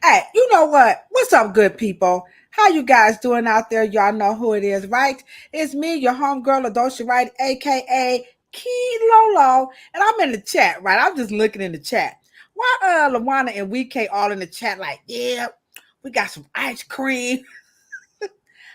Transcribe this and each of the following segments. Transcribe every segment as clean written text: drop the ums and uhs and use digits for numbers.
Hey, you know what? What's up, good people? How you guys doing out there? Y'all know who it is, right? It's me, your homegirl, Ladosha, Wright, aka Key Lolo, and I'm in the chat, right? I'm just looking in the chat. Why Lawana and WK all in the chat like, yeah, we got some ice cream.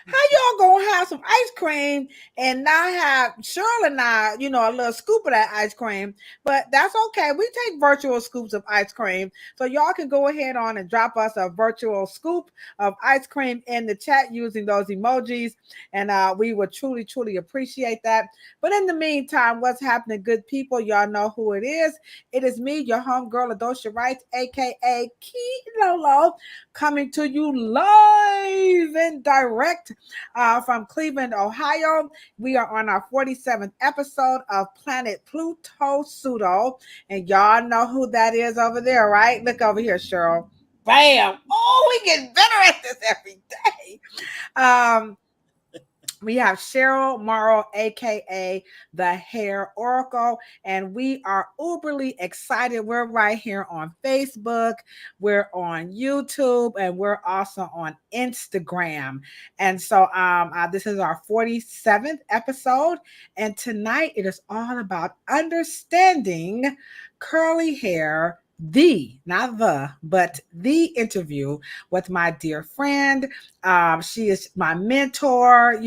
How y'all gonna have some ice cream and not have Cheryl and I, a little scoop of that ice cream? But that's okay. We take virtual scoops of ice cream. So y'all can go ahead on and drop us a virtual scoop of ice cream in the chat using those emojis. And we would truly, truly appreciate that. But in the meantime, what's happening, good people? Y'all know who it is. It is me, your homegirl, Ladosha Wright, aka Key Lolo, coming to you live and direct from Cleveland, Ohio. We are on our 47th episode of Planet Pluto Pseudo. And y'all know who that is over there, right? Look over here, Cheryl. Bam. Oh, we get better at this every day. We have Cheryl Morrow, aka the Hair Oracle, and we are uberly excited. We're right here on Facebook, we're on YouTube, and we're also on Instagram. And so this is our 47th episode, and tonight it is all about understanding curly hair. Not the, but the interview with my dear friend. She is my mentor.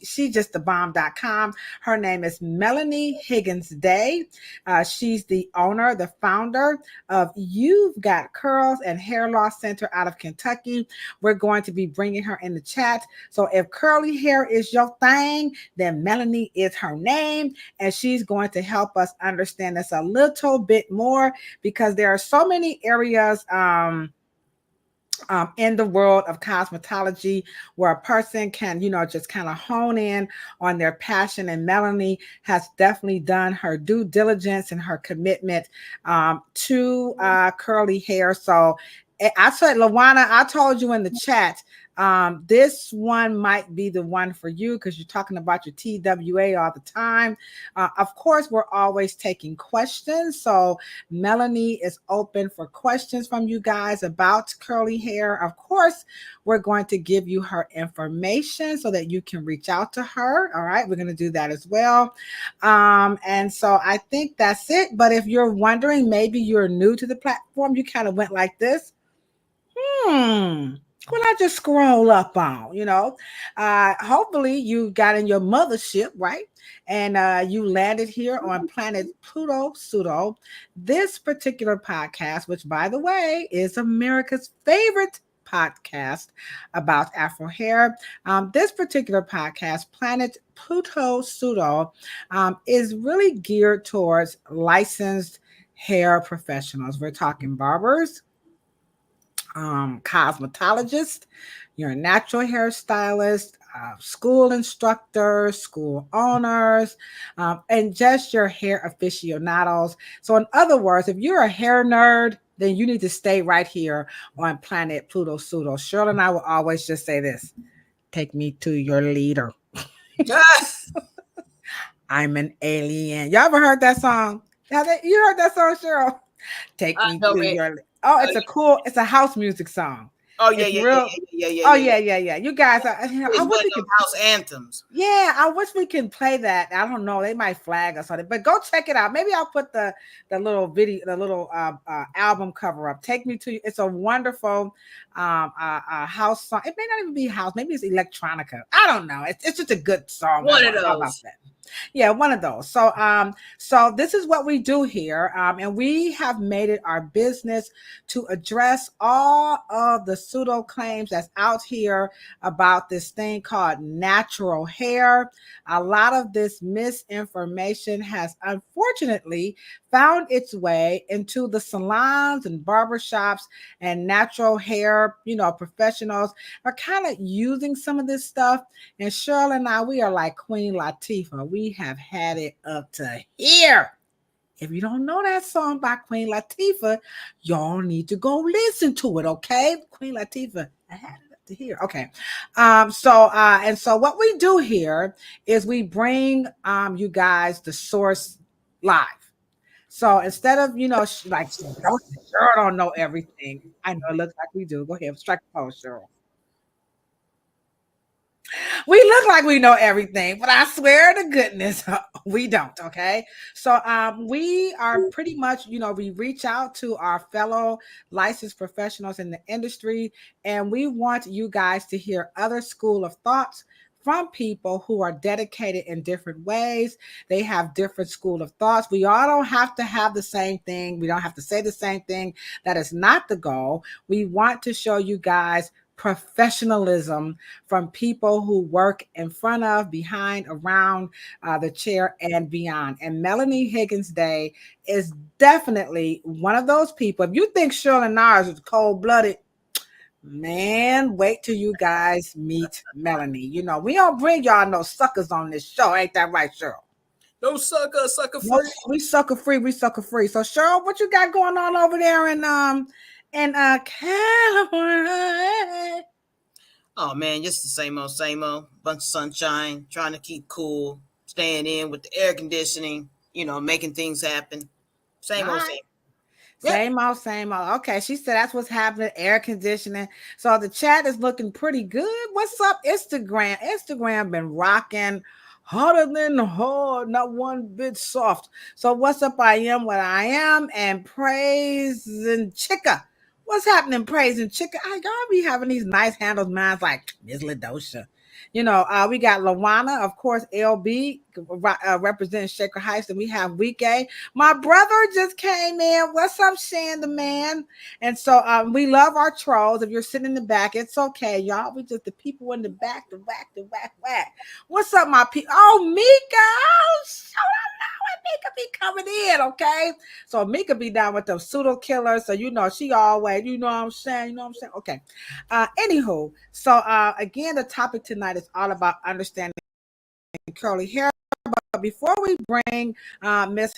She's just the bomb.com. Her name is Melanie Higgins-Day. She's the owner, the founder of You've Got Curls and Hair Loss Center out of Kentucky. We're going to be bringing her in the chat. So if curly hair is your thing, then Melanie is her name, and she's going to help us understand this a little bit more, because there are so many areas in the world of cosmetology where a person can, just kind of hone in on their passion. And Melanie has definitely done her due diligence and her commitment to curly hair. So I said, Lawana, I told you in the chat, this one might be the one for you because you're talking about your TWA all the time. Of course, we're always taking questions. So Melanie is open for questions from you guys about curly hair. Of course, we're going to give you her information so that you can reach out to her. All right, we're going to do that as well. And so I think that's it. But if you're wondering, maybe you're new to the platform, you kind of went like this. Well, I just scroll up on, hopefully you got in your mothership, right? And you landed here on Planet Pluto Pseudo. This particular podcast, which by the way, is America's favorite podcast about Afro hair. This particular podcast, Planet Pluto Pseudo, is really geared towards licensed hair professionals. We're talking barbers, cosmetologist, you're a natural hairstylist, school instructors, school owners, and just your hair aficionados. So in other words, if you're a hair nerd, then you need to stay right here on Planet Pluto Pseudo. Cheryl and I will always just say this: take me to your leader. I'm an alien. Y'all ever heard that song? You heard that song, Cheryl? Take me to your. Oh, it's a house music song. Oh yeah, yeah. Oh yeah. You guys are. I wish we could house anthems. Yeah, I wish we can play that. I don't know. They might flag us on it, but go check it out. Maybe I'll put the little video, the little album cover up. Take me to you. It's a wonderful house song. It may not even be house. Maybe it's electronica. I don't know. It's just a good song. One of those. How about that? Yeah, one of those. So this is what we do here, and we have made it our business to address all of the pseudo claims that's out here about this thing called natural hair. A lot of this misinformation has unfortunately found its way into the salons and barbershops, and natural hair, professionals are kind of using some of this stuff. And Cheryl and I, we are like Queen Latifah. We have had it up to here. If you don't know that song by Queen Latifah, y'all need to go listen to it, okay? Queen Latifah, I had it to hear. Okay. So what we do here is we bring you guys the source live. So instead of, like, Cheryl don't know everything. I know it looks like we do. Go ahead, strike the pose, Cheryl. We look like we know everything, but I swear to goodness, we don't. Okay. So we are pretty much, we reach out to our fellow licensed professionals in the industry, and we want you guys to hear other school of thoughts from people who are dedicated in different ways. They have different school of thoughts. We all don't have to have the same thing. We don't have to say the same thing. That is not the goal. We want to show you guys professionalism from people who work in front of, behind, around the chair, and beyond. And Melanie Higgins-Day is definitely one of those people. If you think Cheryl and ours is cold-blooded, man, wait till you guys meet Melanie. We don't bring y'all no suckers on this show. Ain't that right, Cheryl? No sucker free. No, we sucker free. So Cheryl, what you got going on over there in California? Oh man, just the same old. Bunch of sunshine, trying to keep cool, staying in with the air conditioning, making things happen. Same old. Same old. Okay, she said that's what's happening. Air conditioning. So the chat is looking pretty good. What's up, Instagram? Instagram been rocking harder than hard, not one bit soft. So what's up? I am what I am, and praise and chicka. What's happening, praise and chicka? I gotta be having these nice handles, minds like Ms. Ladosha. We got Lawana, of course, LB representing Shaker Heights, and we have Weekay. My brother just came in. What's up, Shan the man? And so we love our trolls. If you're sitting in the back, it's okay, y'all. We just the people in the back, the whack. What's up, my people? Oh, Mika. Oh, so Mika be coming in, okay? So Mika be down with them pseudo killers. So she always, what I'm saying? Okay. Anywho, so again, the topic tonight is all about understanding curly hair. But before we bring Miss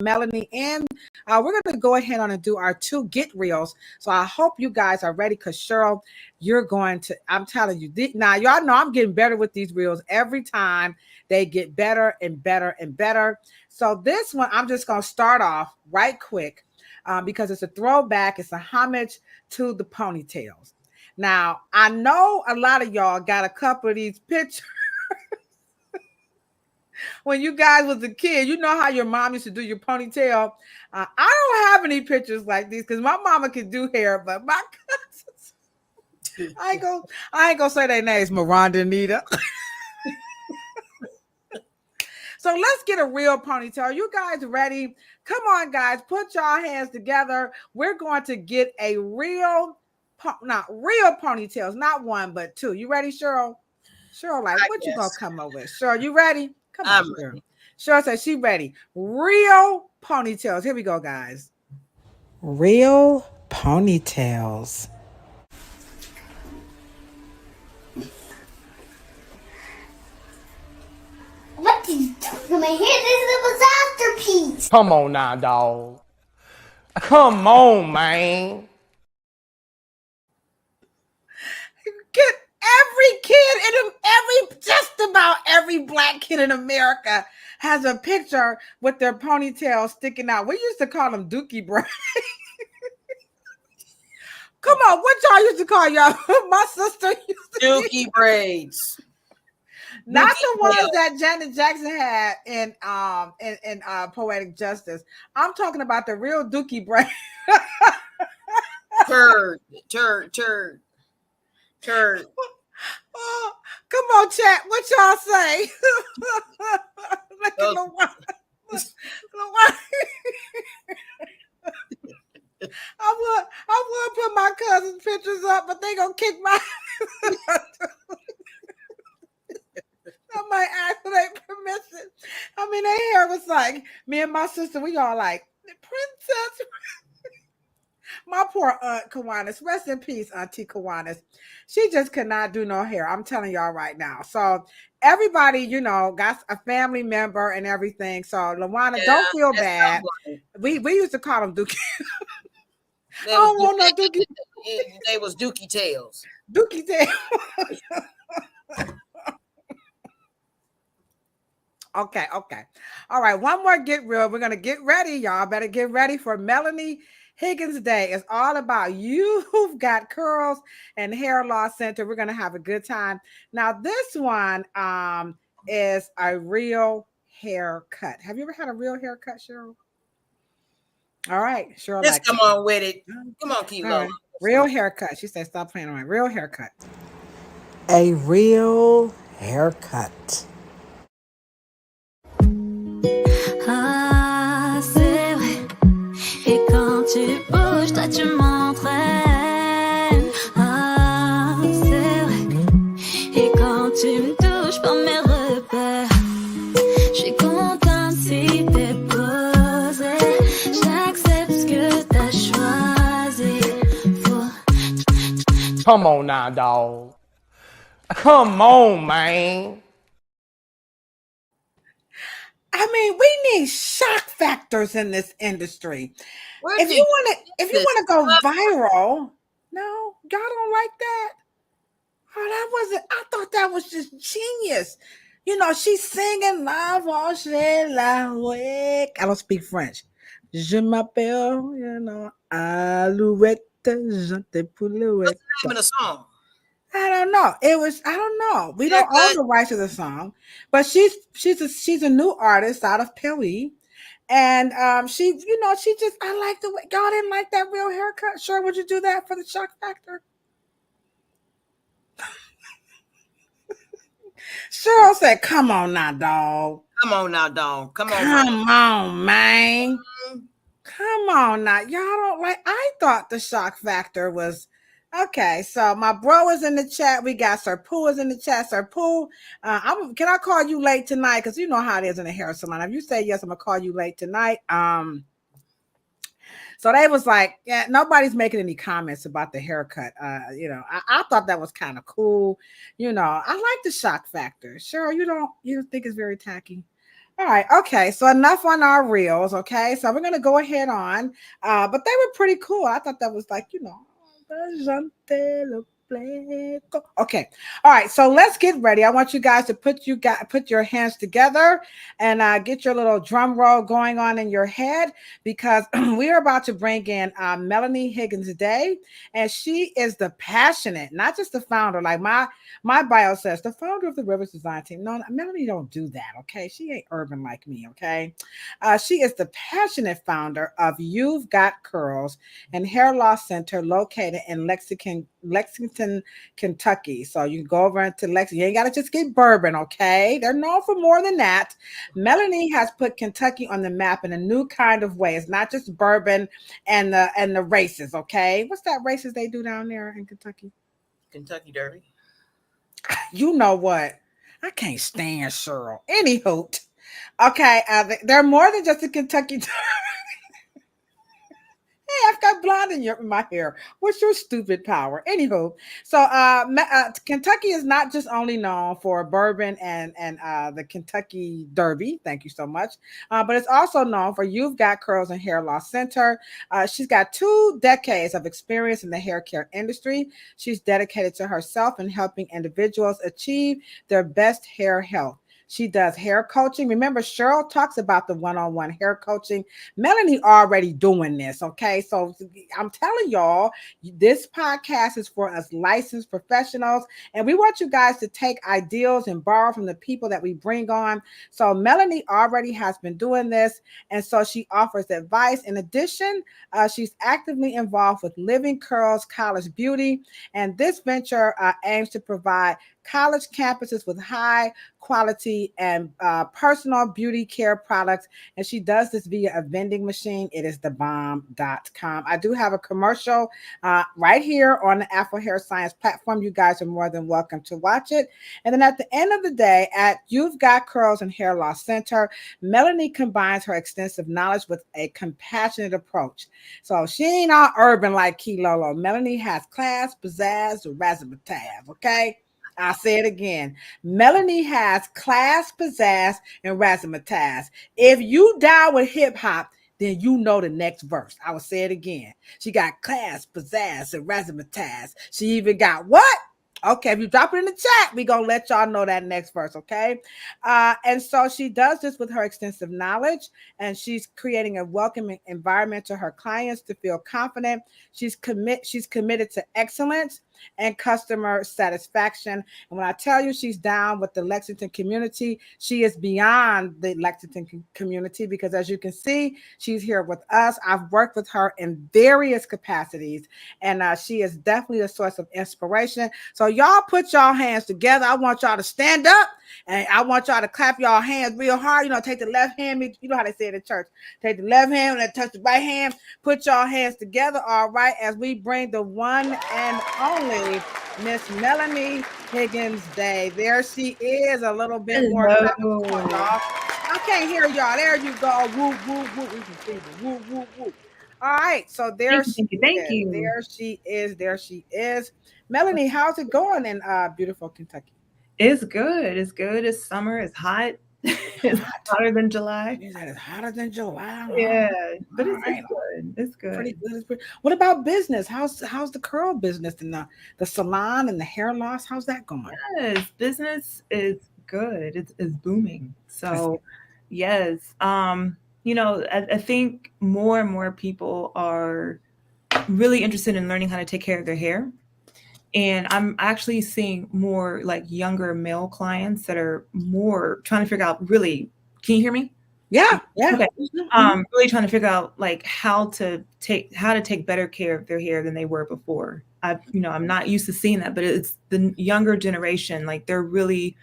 Melanie in, we're going to go ahead on and do our 2 get reels. So I hope you guys are ready, because Cheryl, you're going to, I'm telling you, now y'all know I'm getting better with these reels every time. They get better and better and better. So this one, I'm just going to start off right quick because it's a throwback. It's a homage to the ponytails. Now, I know a lot of y'all got a couple of these pictures. When you guys was a kid, you know how your mom used to do your ponytail. I don't have any pictures like these because my mama could do hair, but my cousins, I ain't gonna say their names, Miranda and Nita. So let's get a real ponytail. Are you guys ready? Come on, guys, put y'all hands together. We're going to get a real ponytails, not 1 but 2. You ready, Cheryl? Cheryl, like, what you gonna come up with? Cheryl, you ready? Come on, Cheryl. Cheryl says she ready. Real ponytails. Here we go, guys. Real ponytails. What are you doing? My hair, this is a masterpiece. Come on now, dog. Come on, man. Get just about every black kid in America has a picture with their ponytail sticking out. We used to call them dookie braids. Come on, what y'all used to call y'all? My sister used to Dookie braids. Not the ones that Janet Jackson had in Poetic Justice. I'm talking about the real dookie braid. Turd. Oh, come on, chat. What y'all say? Look at I would put my cousin's pictures up, but they gonna kick my. I might ask for their permission. I mean, their hair was like, me and my sister, we all like, princess. My poor Aunt Kiwanis, rest in peace, Auntie Kiwanis. She just could not do no hair. I'm telling y'all right now. So everybody, got a family member and everything. So Lawana, don't feel bad. We used to call them Dookie. I don't want no Dookie. They was Dookie tails. Dookie tail. Okay. All right, one more get real. We're gonna get ready, y'all. Better get ready for Melanie Higgins-Day. It's all about you've got curls and hair loss center. We're gonna have a good time. Now, this one is a real haircut. Have you ever had a real haircut, Cheryl? All right, Cheryl. Just come on with it. Come on, All Kilo. right. Real haircut. She said, "Stop playing around." Real haircut. A real haircut. Ah, c'est vrai. Et quand tu bouges, toi tu m'entraînes. Ah, c'est vrai. Et quand tu me touches par mes repères, je suis contente si t'es posé. J'accepte ce que t'as choisi. Come on now, dog. Come on, man. I mean, we need shock factors in this industry. Where If did you want to this go come viral, no, y'all don't like that. Oh, that wasn't. I thought that was just genius. You know, she's singing La Voce la Week. I don't speak French. Je m'appelle, you know, Alouette, Jante Poulouette. What's the name of the song? I don't know. I don't know. We don't own Haircut? the rights to the song, but she's a new artist out of Philly. And she, you know, she just, I like the way y'all didn't like that real haircut. Sure, would you do that for the shock factor? Cheryl said, "Come on now, dog. Come on now, dog. Come on. Come on, man. Come on now. Y'all don't like." I thought the shock factor was okay. So my bro is in the chat. We got Sir Pooh is in the chat. Sir Pooh, can I call you late tonight? Because you know how it is in the hair salon. If you say yes, I'm gonna call you late tonight. So they was like, yeah, nobody's making any comments about the haircut. You know, I thought that was kind of cool. You know, I like the shock factor. Cheryl, you don't think it's very tacky? All right, okay. So enough on our reels, okay? So we're gonna go ahead on. But they were pretty cool. I thought that was like, you know, okay. All right. So let's get ready. I want you guys to put your hands together and get your little drum roll going on in your head because we are about to bring in Melanie Higgins-Day, and she is the passionate, not just the founder. Like my bio says, the founder of the Rivers Design Team. No, Melanie don't do that. Okay, she ain't urban like me. Okay, she is the passionate founder of You've Got Curls and Hair Loss Center, located in Lexington, Kentucky. So you can go over into Lexington. You ain't got to just get bourbon, okay? They're known for more than that. Melanie has put Kentucky on the map in a new kind of way. It's not just bourbon and the races, okay? What's that races they do down there in Kentucky? Kentucky Derby. You know what? I can't stand Cheryl. Any hoot. Okay, they're more than just a Kentucky Derby. Hey, I've got blonde in my hair. What's your stupid power? Anywho, so Kentucky is not just only known for bourbon and the Kentucky Derby. Thank you so much. But it's also known for You've Got Curls and Hair Loss Center. She's got 2 decades of experience in the hair care industry. She's dedicated to herself and helping individuals achieve their best hair health. She does hair coaching. Remember, Cheryl talks about the one-on-one hair coaching. Melanie already doing this, okay? So I'm telling y'all, this podcast is for us licensed professionals, and we want you guys to take ideals and borrow from the people that we bring on. So Melanie already has been doing this, and so she offers advice. In addition, she's actively involved with Living Curls College Beauty, and this venture aims to provide college campuses with high quality and personal beauty care products. And she does this via a vending machine. It is thebomb.com. I do have a commercial right here on the Afro Hair Science platform. You guys are more than welcome to watch it. And then at the end of the day, at You've Got Curls and Hair Loss Center, Melanie combines her extensive knowledge with a compassionate approach. So she ain't all urban like Kilolo. Melanie has class, pizzazz, razzmatazz, okay? I'll say it again. Melanie has class, pizzazz, and razzmatazz. If you die with hip hop, then you know the next verse. I will say it again. She got class, pizzazz, and razzmatazz. She even got what? Okay, if you drop it in the chat, we're going to let y'all know that next verse, okay? And so she does this with her extensive knowledge, and she's creating a welcoming environment to her clients to feel confident. She's committed to excellence and customer satisfaction. And when I tell you she's down with the Lexington community, she is beyond the Lexington community, because as you can see, she's here with us. I've worked with her in various capacities, and she is definitely a source of inspiration. So y'all put y'all hands together. I want y'all to stand up, and I want y'all to clap y'all hands real hard. You know, take the left hand, you know how they say it in church. Take the left hand and touch the right hand. Put y'all hands together, all right, as we bring the one and only Miss Melanie Higgins-Day. There she is, a little bit more. I can't hear y'all. There you go. Woo, woo, woo. We can see the woo, woo, woo. All right, so there Thank you. There she is. There she is. Melanie, how's it going in beautiful Kentucky? It's good. It's good. It's summer. It's hot. It's hotter than July. It's hotter than July. Yeah, but it's good. It's good. Pretty good. What about business? How's the curl business and the salon and the hair loss? How's that going? Yes, business is good. It's booming. So, yes. You know, I think more and more people are really interested in learning how to take care of their hair. And I'm actually seeing more like younger male clients that are more trying to figure out, really, can you hear me? Yeah. Okay. Really trying to figure out like how to take better care of their hair than they were before. I'm not used to seeing that, but it's the younger generation. Like they're really,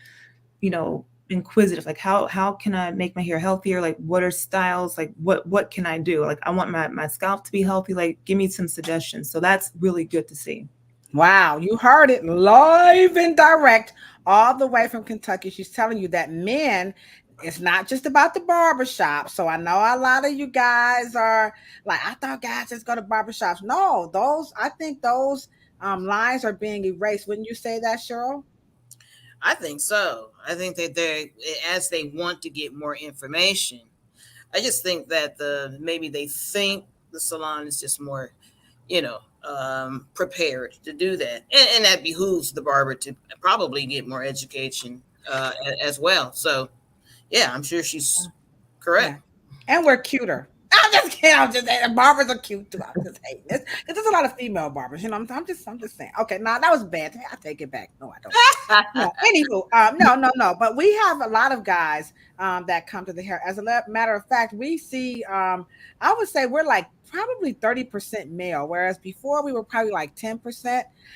inquisitive. Like how can I make my hair healthier? Like what are styles? Like what can I do? Like I want my scalp to be healthy. Like give me some suggestions. So that's really good to see. Wow, you heard it live and direct all the way from Kentucky. She's telling you that men, it's not just about the barbershop. So I know a lot of you guys are like, I thought guys just go to barbershops. No, I think those lines are being erased. Wouldn't you say that, Cheryl? I think so. I think that as they want to get more information, I just think that maybe they think the salon is just more, prepared to do that, and that behooves the barber to probably get more education as well. So, yeah, I'm sure she's correct. Yeah. And we're cuter. I'm just kidding. I'm just saying. Barbers are cute too. I'm just hating this because there's a lot of female barbers. I'm just saying. Okay, that was bad. I take it back. No, I don't. No. Anywho, no. But we have a lot of guys that come to the hair. As a matter of fact, we see. I would say we're like probably 30% male, whereas before we were probably like 10%.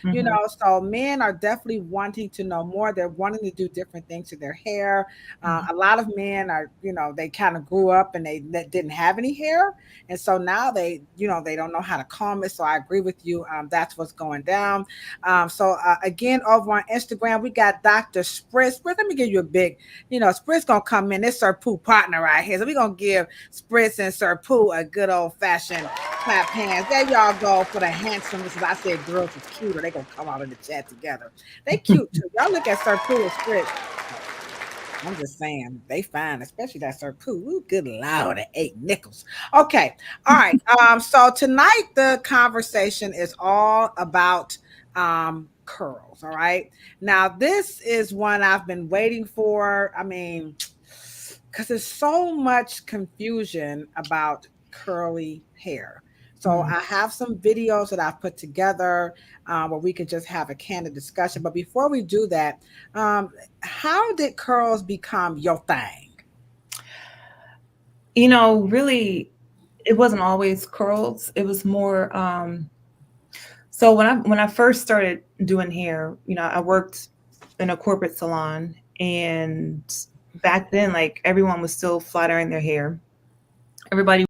Mm-hmm. So men are definitely wanting to know more. They're wanting to do different things to their hair. A lot of men are, they kind of grew up and they didn't have any hair, and so now they don't know how to comb it. So I agree with you. That's what's going down. So again, over on Instagram, we got Dr. Spritz. Let me give you a big, Spritz gonna come in. This Sir Pooh partner right here, so we're gonna give Spritz and Sir Pooh a good old fashioned clap hands. There y'all go for the handsomeness. As I said, girls is cuter. They gonna come out in the chat together. They cute too. Y'all look at Sir Pooh and Spritz. I'm just saying, they fine, especially that Sir Pooh. Ooh, good Lord, at 8 nickels. Okay, all right. So tonight the conversation is all about curls. All right. Now this is one I've been waiting for. I mean, because there's so much confusion about curly hair. So I have some videos that I've put together where we can just have a candid discussion. But before we do that, how did curls become your thing? Really, it wasn't always curls. It was more. So when I first started doing hair, I worked in a corporate salon, and back then, like everyone was still flat ironing their hair. Everybody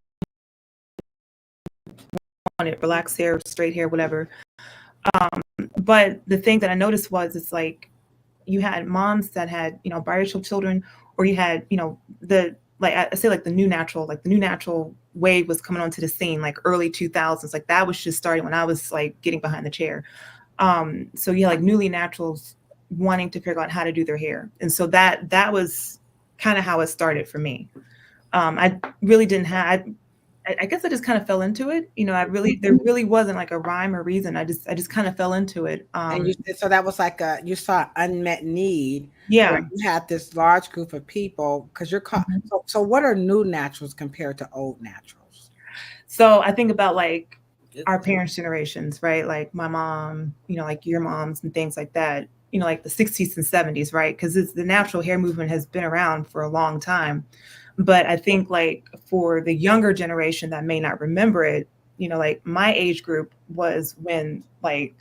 wanted relaxed hair, straight hair, whatever. But the thing that I noticed was it's like you had moms that had, biracial children, or you had, the new natural wave was coming onto the scene, like early 2000s. Like that was just starting when I was like getting behind the chair. So you had like newly naturals wanting to figure out how to do their hair. And so that was kind of how it started for me. I really didn't have, I guess I just kind of fell into it. There really wasn't like a rhyme or reason. I just kind of fell into it. And so that was like you saw unmet need where Yeah. you had this large group of people because Mhm. so what are new naturals compared to old naturals? So I think about like Good. our parents' generations, right? Like my mom, like your moms and things like that. Like the 60s and 70s, right? Because the natural hair movement has been around for a long time. But I think like for the younger generation that may not remember it, like my age group was when like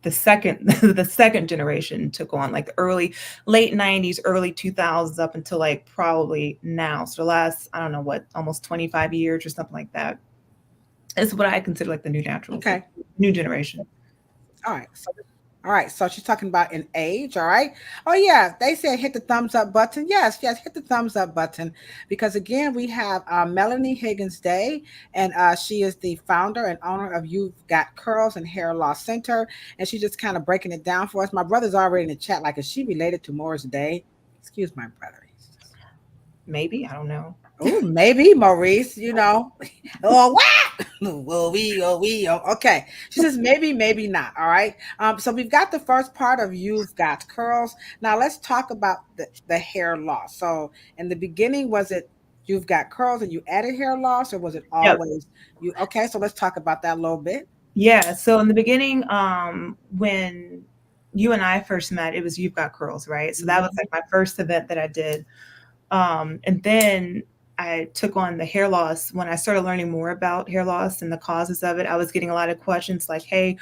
the second the second generation took on, like the late 90s, early 2000s, up until like probably now. So the last, I don't know what, almost 25 years or something like that. It's what I consider like the new naturals, like Okay. new generation. All right. All right, so she's talking about in age, all right? Oh, yeah, they said hit the thumbs up button. Yes, hit the thumbs up button because, again, we have Melanie Higgins-Day, and she is the founder and owner of You've Got Curls and Hair Loss Center, and she's just kind of breaking it down for us. My brother's already in the chat, like, is she related to Morris Day? Excuse my brother. Maybe, I don't know. Oh, maybe Maurice, Oh, what? Okay. She says maybe not. All right. So we've got the first part of You've Got Curls. Now let's talk about the hair loss. So in the beginning, was it You've Got Curls and you added hair loss, or was it Yep. always you? Okay, so let's talk about that a little bit. Yeah. So in the beginning, when you and I first met, it was You've Got Curls, right? So that was like my first event that I did. And then I took on the hair loss. When I started learning more about hair loss and the causes of it, I was getting a lot of questions like, hey,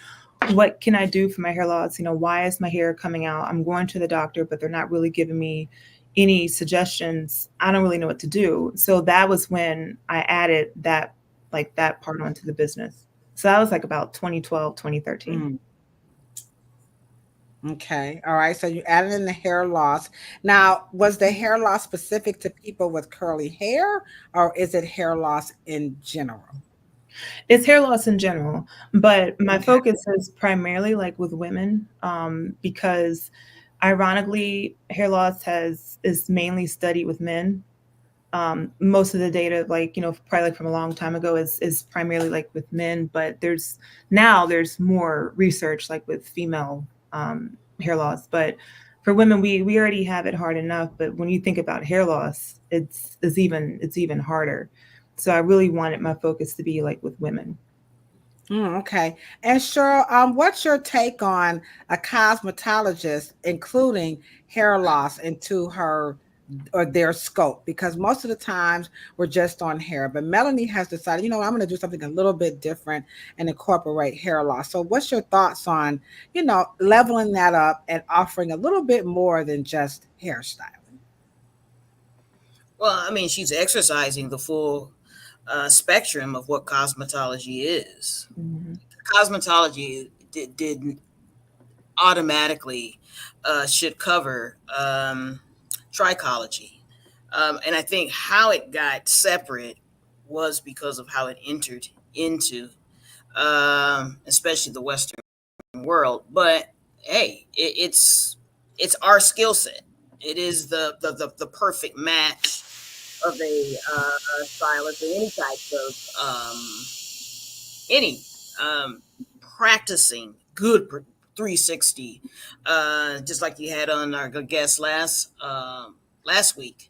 what can I do for my hair loss? Why is my hair coming out? I'm going to the doctor, but they're not really giving me any suggestions. I don't really know what to do. So that was when I added that part onto the business. So that was like about 2012, 2013. Okay. All right. So you added in the hair loss. Now, was the hair loss specific to people with curly hair, or is it hair loss in general? It's hair loss in general, but my Okay. focus is primarily like with women, because ironically, hair loss is mainly studied with men. Most of the data, like, probably like from a long time ago, is primarily like with men, but there's more research like with female hair loss. But for women, we already have it hard enough. But when you think about hair loss, it's even harder. So I really wanted my focus to be like with women. Okay. And Cheryl, what's your take on a cosmetologist including hair loss into her or their scope? Because most of the times we're just on hair, but Melanie has decided, I'm going to do something a little bit different and incorporate hair loss. So what's your thoughts on, leveling that up and offering a little bit more than just hairstyling? Well, I mean, she's exercising the full spectrum of what cosmetology is. Mm-hmm. Cosmetology did automatically should cover trichology. And I think how it got separate was because of how it entered into, especially the Western world. But hey, it's our skill set. It is the perfect match of a stylist or any type of any practicing good 360, just like you had on our guest last week.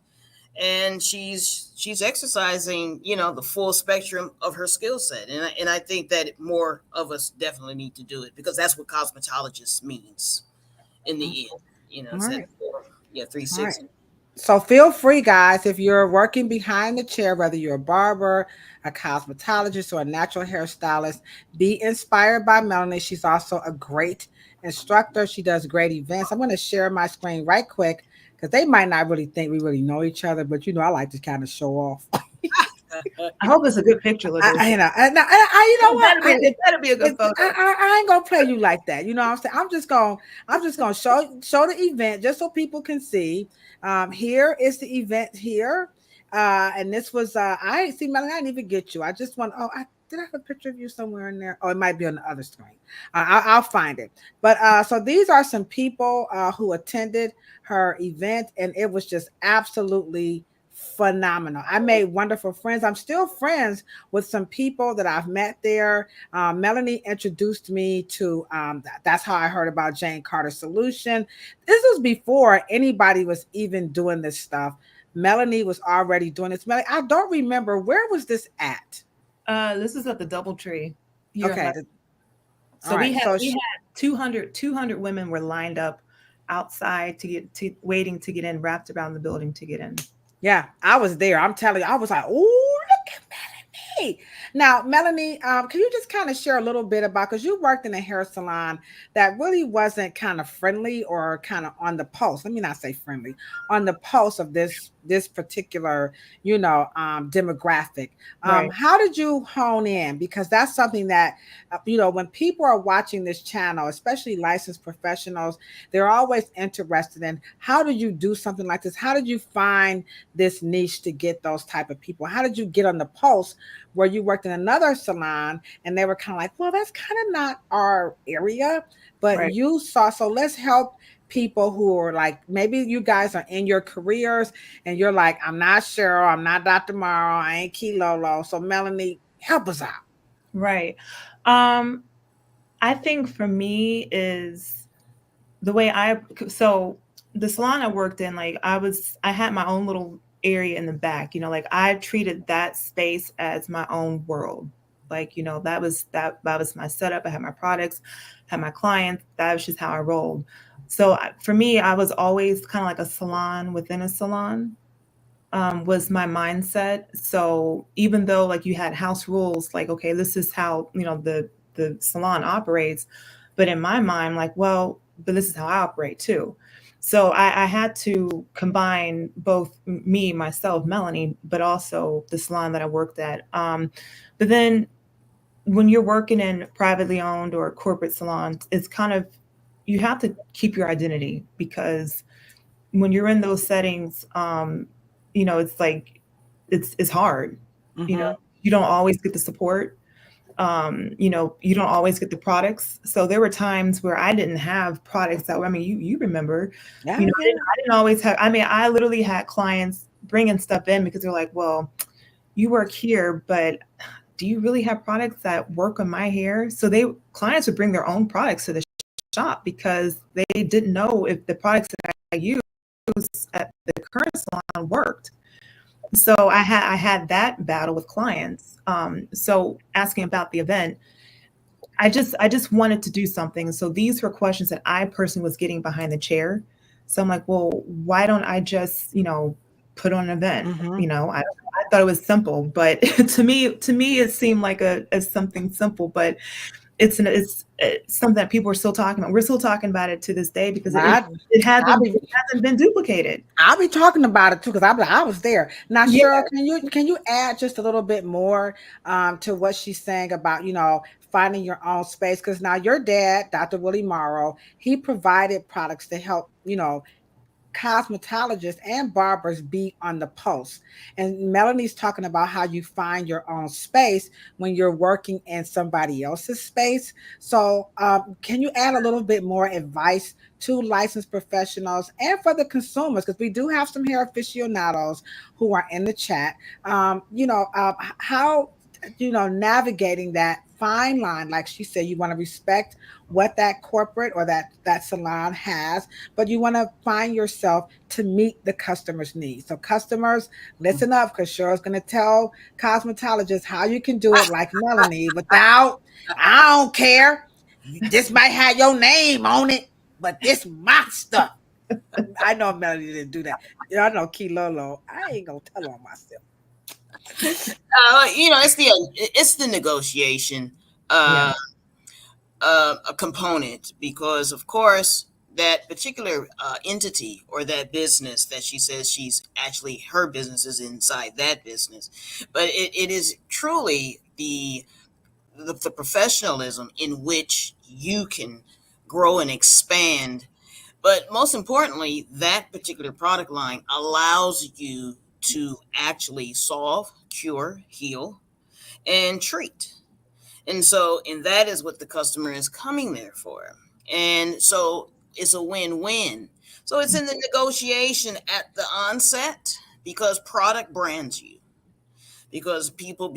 And she's exercising, the full spectrum of her skill set, and I think that more of us definitely need to do it because that's what cosmetologist means in the end. All It's right. that yeah All right. 360. So feel free, guys, if you're working behind the chair, whether you're a barber, a cosmetologist, or a natural hairstylist, be inspired by Melanie. She's also a great instructor. She does great events. I'm going to share my screen right quick because they might not really think we really know each other, but I like to kind of show off. I hope it's a good picture, Ladosha. You know what? It better be a good photo. I ain't gonna play you like that. You know what I'm saying? I'm just gonna show the event just so people can see. Here is the event here, and this was I ain't see Melanie. I didn't even get you. I just want. Oh, did I have a picture of you somewhere in there? Oh, it might be on the other screen. I'll find it. But so these are some people who attended her event, and it was just absolutely phenomenal. I made wonderful friends. I'm still friends with some people that I've met there. Melanie introduced me to, that's how I heard about Jane Carter Solution. This was before anybody was even doing this stuff. Melanie was already doing this. Melanie, I don't remember, where was this at? This is at the DoubleTree here. Okay. So we had 200 women were lined up outside waiting to get in, wrapped around the building to get in. Yeah, I was there. I'm telling you, I was like, oh, look at Melanie. Now, Melanie, can you just kind of share a little bit about, because you worked in a hair salon that really wasn't kind of friendly or kind of on the pulse. Let me not say friendly, on the pulse of this particular, demographic. Right. How did you hone in? Because that's something that, when people are watching this channel, especially licensed professionals, they're always interested in, how do you do something like this? How did you find this niche to get those type of people? How did you get on the pulse where you worked in another salon and they were kind of like, well, that's kind of not our area, but Right. you saw, so let's help people who are like, maybe you guys are in your careers and you're like, I'm not Cheryl, I'm not Dr. Morrow, I ain't Key Lolo. So Melanie, help us out. Right. I think for me is the way so the salon I worked in, like I had my own little area in the back, like I treated that space as my own world. Like, that was my setup. I had my products, had my clients. That was just how I rolled. So for me, I was always kind of like a salon within a salon, was my mindset. So even though like you had house rules, like, okay, this is how, the salon operates. But in my mind, like, well, but this is how I operate too. So I had to combine both myself, Melanie, but also the salon that I worked at. But then when you're working in privately owned or corporate salons, it's kind of, you have to keep your identity, because when you're in those settings, it's like, it's hard. Mm-hmm. You don't always get the support. You don't always get the products. So there were times where I didn't have products that, you remember, Yeah, I didn't always have, I literally had clients bringing stuff in because they're like, well, you work here, but do you really have products that work on my hair? So clients would bring their own products to the shop because they didn't know if the products that I used at the current salon worked. So I had that battle with clients. So asking about the event, I just wanted to do something. So these were questions that I personally was getting behind the chair. So I'm like, well, why don't I just, put on an event? Mm-hmm. I thought it was simple, but to me, it seemed like something simple, but it's something that people are still talking about. We're still talking about it to this day because it hasn't been duplicated. I'll be talking about it too, because I was there. Now, Yeah. Cheryl, can you add just a little bit more to what she's saying about, finding your own space? Because now your dad, Dr. Willie Morrow, he provided products to help, cosmetologists and barbers be on the pulse. And Melanie's talking about how you find your own space when you're working in somebody else's space. So can you add a little bit more advice to licensed professionals and for the consumers? Because we do have some hair aficionados who are in the chat. How navigating that fine line, like she said, you want to respect what that corporate or that salon has, but you want to find yourself to meet the customer's needs. So customers, listen up, because Cheryl's going to tell cosmetologists how you can do it like Melanie without, I don't care, this might have your name on it, but this my stuff. I know Melanie didn't do that. I know Key Lolo, I ain't gonna tell on myself. It's the negotiation a component, because of course that particular entity or that business that she says she's actually, her business is inside that business, but it is truly the professionalism in which you can grow and expand. But most importantly, that particular product line allows you to actually solve, cure, heal, and treat. And that is what the customer is coming there for. And so it's a win-win. So it's in the negotiation at the onset because product brands you. Because people,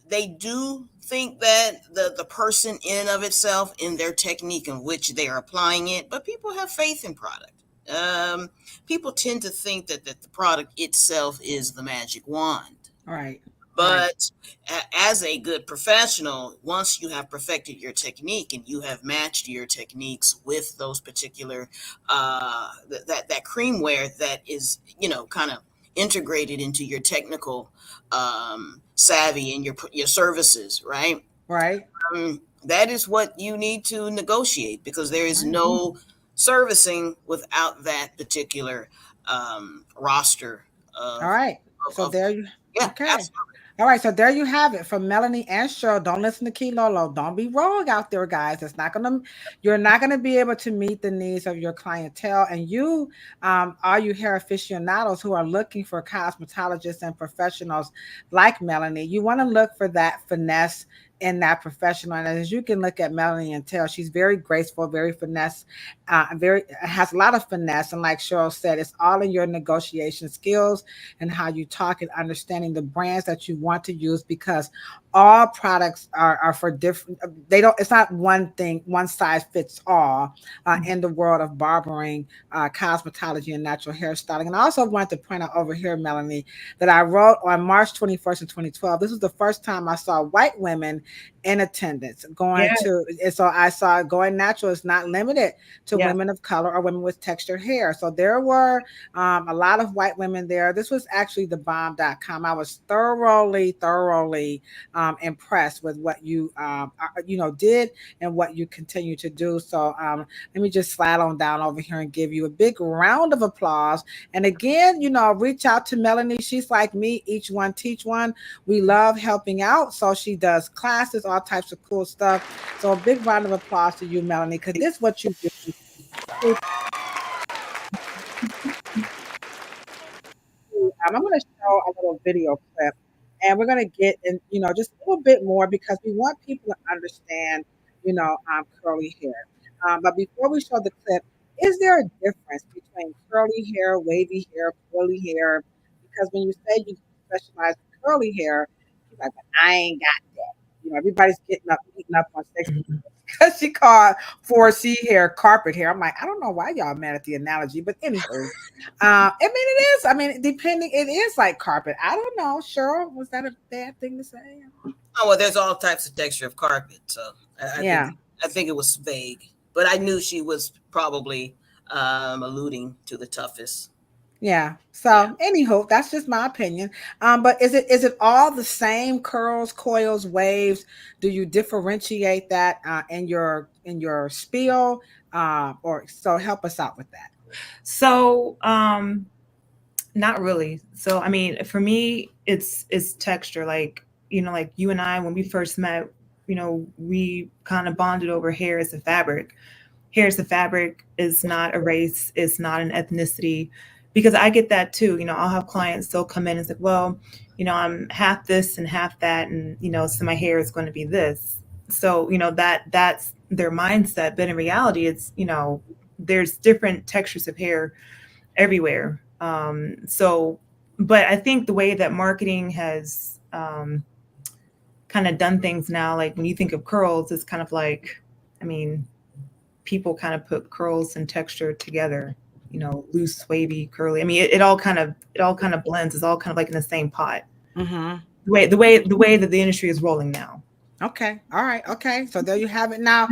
they do think that the person in and of itself, in their technique in which they are applying it, but people have faith in product. People tend to think that the product itself is the magic wand. Right. Right. But as a good professional, once you have perfected your technique and you have matched your techniques with those particular that creamware that is, kind of integrated into your technical savvy and your services, right? Right. That is what you need to negotiate, because there is Right. no servicing without that particular roster All of, right. of, So of there you. yeah, Okay. absolutely. All right, so there you have it from Melanie and Cheryl. Don't listen to Key Lolo. Don't be wrong out there, guys. You're not gonna be able to meet the needs of your clientele. And you, all you hair aficionados who are looking for cosmetologists and professionals like Melanie, you want to look for that finesse in that professional. And as you can look at Melanie and tell, she's very graceful, very finesse, very has a lot of finesse. And like Cheryl said, it's all in your negotiation skills and how you talk and understanding the brands that you want to use, because all products are for different, they don't, it's not one thing, one size fits all in the world of barbering, cosmetology and natural hairstyling. And I also want to point out over here, Melanie, that I wrote on March 21st of 2012. This was the first time I saw white women in attendance going Yeah. to, and so I saw going natural is not limited to Yeah. women of color or women with textured hair. So there were a lot of white women there. This was actually the bomb.com. I was thoroughly impressed with what you did and what you continue to do. So let me just slide on down over here and give you a big round of applause. And again, reach out to Melanie. She's like me, each one teach one. We love helping out. So she does classes, all types of cool stuff. So a big round of applause to you, Melanie, because this is what you do. I'm going to show a little video clip, and we're going to get in, just a little bit more because we want people to understand, curly hair. But before we show the clip, is there a difference between curly hair, wavy hair, curly hair? Because when you say you specialize in curly hair, you're like, "But I ain't got that." Everybody's eating up on sex Mhm. because she called 4C hair carpet hair. I'm like, I don't know why y'all mad at the analogy, but anywho, I mean, it is. I mean, depending, it is like carpet. I don't know. Cheryl, was that a bad thing to say? Oh well, there's all types of texture of carpet, so I think Yeah, I think it was vague, but I knew she was probably alluding to the toughest. yeah. Yeah. So, anywho, that's just my opinion. But is it all the same curls, coils, waves? Do you differentiate that in your spiel? Or so help us out with that. So, not really. So, I mean, for me, it's texture. Like you and I, when we first met, we kind of bonded over hair as a fabric. Hair as a fabric is not a race, it's not an ethnicity. Because I get that too. I'll have clients, they'll come in and say, well, I'm half this and half that, and so my hair is going to be this. So, that's their mindset. But in reality, it's, there's different textures of hair everywhere. So, but I think the way that marketing has kind of done things now, like when you think of curls, it's kind of like, I mean, people kind of put curls and texture together. Loose, wavy, curly. I mean, it all kind of blends. It's all kind of like in the same pot. Mm-hmm. The way that the industry is rolling now. Okay. All right. Okay. So there you have it. Now,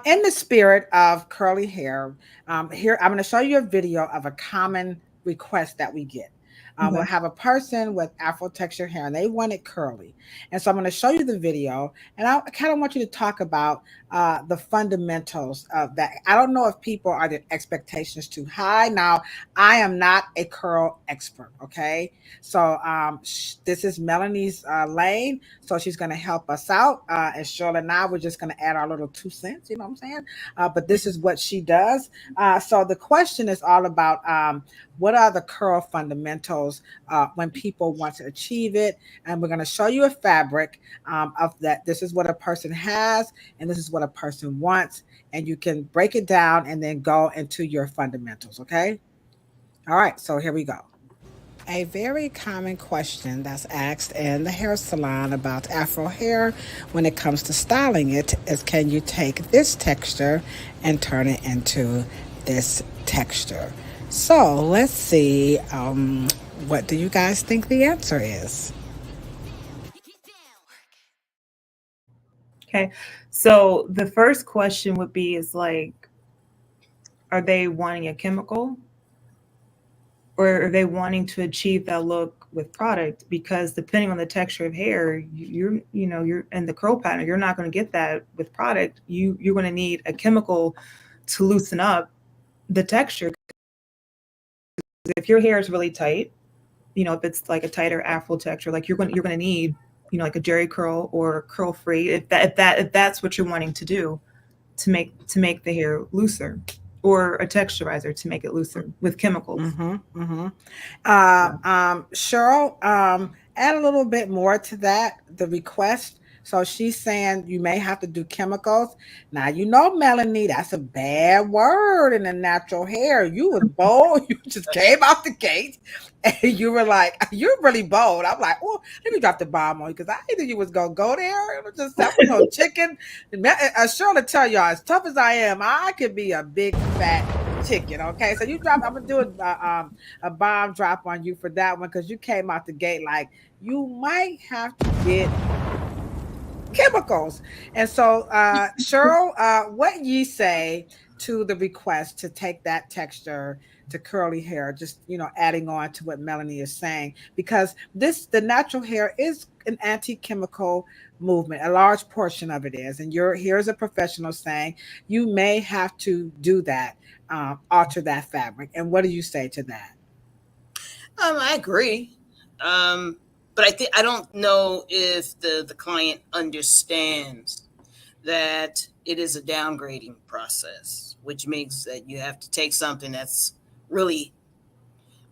in the spirit of curly hair, here I'm going to show you a video of a common request that we get. We'll Okay. have a person with Afro texture hair and they want it curly. And so I'm going to show you the video and I kind of want you to talk about the fundamentals of that. I don't know if people are their expectations too high. Now, I am not a curl expert. Okay. So this is Melanie's lane. So she's going to help us out. And Shirley and I, we're just going to add our little 2 cents. You know what I'm saying? But this is what she does. So the question is all about what are the curl fundamentals when people want to achieve it. And we're going to show you a fabric of that. This is what a person has, and this is what a person wants. And you can break it down and then go into your fundamentals. Okay. All right, so here we go. A very common question that's asked in the hair salon about Afro hair when it comes to styling it is, can you take this texture and turn it into this texture? So let's see. What do you guys think the answer is? Okay. So the first question would be is like, are they wanting a chemical? Or are they wanting to achieve that look with product? Because depending on the texture of hair, you're in the curl pattern, you're not going to get that with product. You're going to need a chemical to loosen up the texture. If your hair is really tight, if it's like a tighter afro texture, like you're going to need, like a jerry curl or curl free, if that's what you're wanting to do to make the hair looser, or a texturizer to make it looser with chemicals. Cheryl, add a little bit more to that, the request. So she's saying you may have to do chemicals. Now, Melanie, that's a bad word in the natural hair. You was bold. You just came out the gate and you were like, you're really bold. I'm like, oh, let me drop the bomb on you because I didn't think you was going to go there. It was just chicken. Cheryl to tell y'all, as tough as I am, I could be a big fat chicken. Okay, so I'm gonna do a bomb drop on you for that one because you came out the gate like you might have to get chemicals. And so Cheryl, what you say to the request to take that texture to curly hair, just adding on to what Melanie is saying, because the natural hair is an anti-chemical movement. A large portion of it is, and here's a professional saying you may have to do that, alter that fabric. And what do you say to that? I agree. But I don't know if the client understands that it is a downgrading process, which means that you have to take something that's really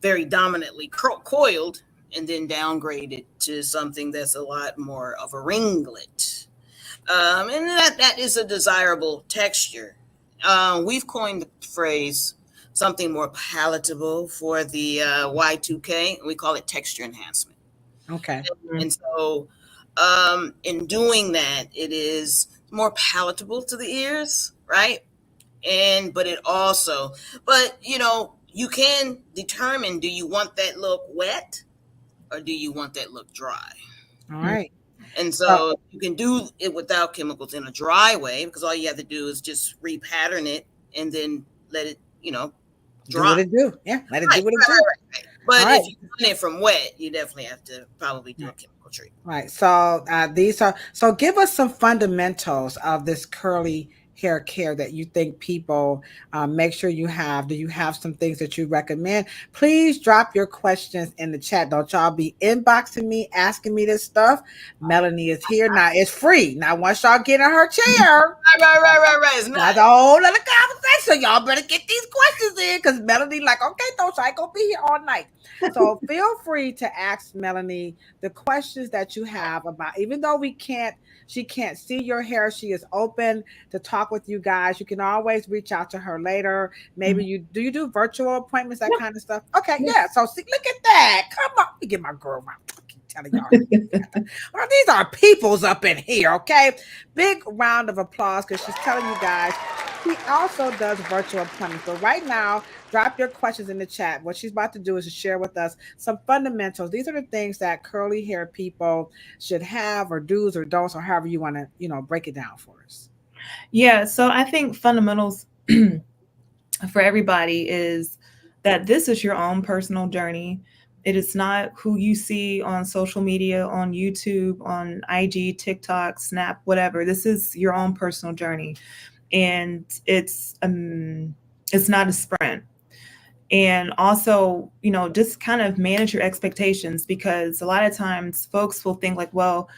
very dominantly coiled and then downgrade it to something that's a lot more of a ringlet. And that is a desirable texture. We've coined the phrase something more palatable for the Y2K, and we call it texture enhancement. Okay. And so in doing that, it is more palatable to the ears, right? But you can determine, do you want that look wet or do you want that look dry? All right. And so you can do it without chemicals in a dry way, because all you have to do is just repattern it and then let it, dry. Do what it do. Yeah, let it do what it do. Right. But if you want it from wet, you definitely have to probably do a chemical treatment. Right. So so give us some fundamentals of this curly hair care that you think people make sure you have. Do you have some things that you recommend? Please drop your questions in the chat. Don't y'all be inboxing me, asking me this stuff. Melanie is here. Now it's free. Now once y'all get in her chair. Right. It's not a whole other conversation. Y'all better get these questions in because Melanie like, okay, Dosha, I ain't gonna be here all night. So feel free to ask Melanie the questions that you have about, even though she can't see your hair, she is open to talk with you guys. You can always reach out to her later. Maybe you do virtual appointments, that kind of stuff. Okay, yeah. So see, look at that. Come on, let me get my girl around. Telling y'all. Well, these are peoples up in here, okay? Big round of applause because she's telling you guys she also does virtual appointments. But right now, drop your questions in the chat. What she's about to do is to share with us some fundamentals. These are the things that curly hair people should have, or do's or don'ts, or however you want to, break it down for us. Yeah, so I think fundamentals for everybody is that this is your own personal journey. It is not who you see on social media, on YouTube, on IG, TikTok, Snap, whatever. This is your own personal journey. And it's not a sprint. And also, just kind of manage your expectations, because a lot of times folks will think like, well,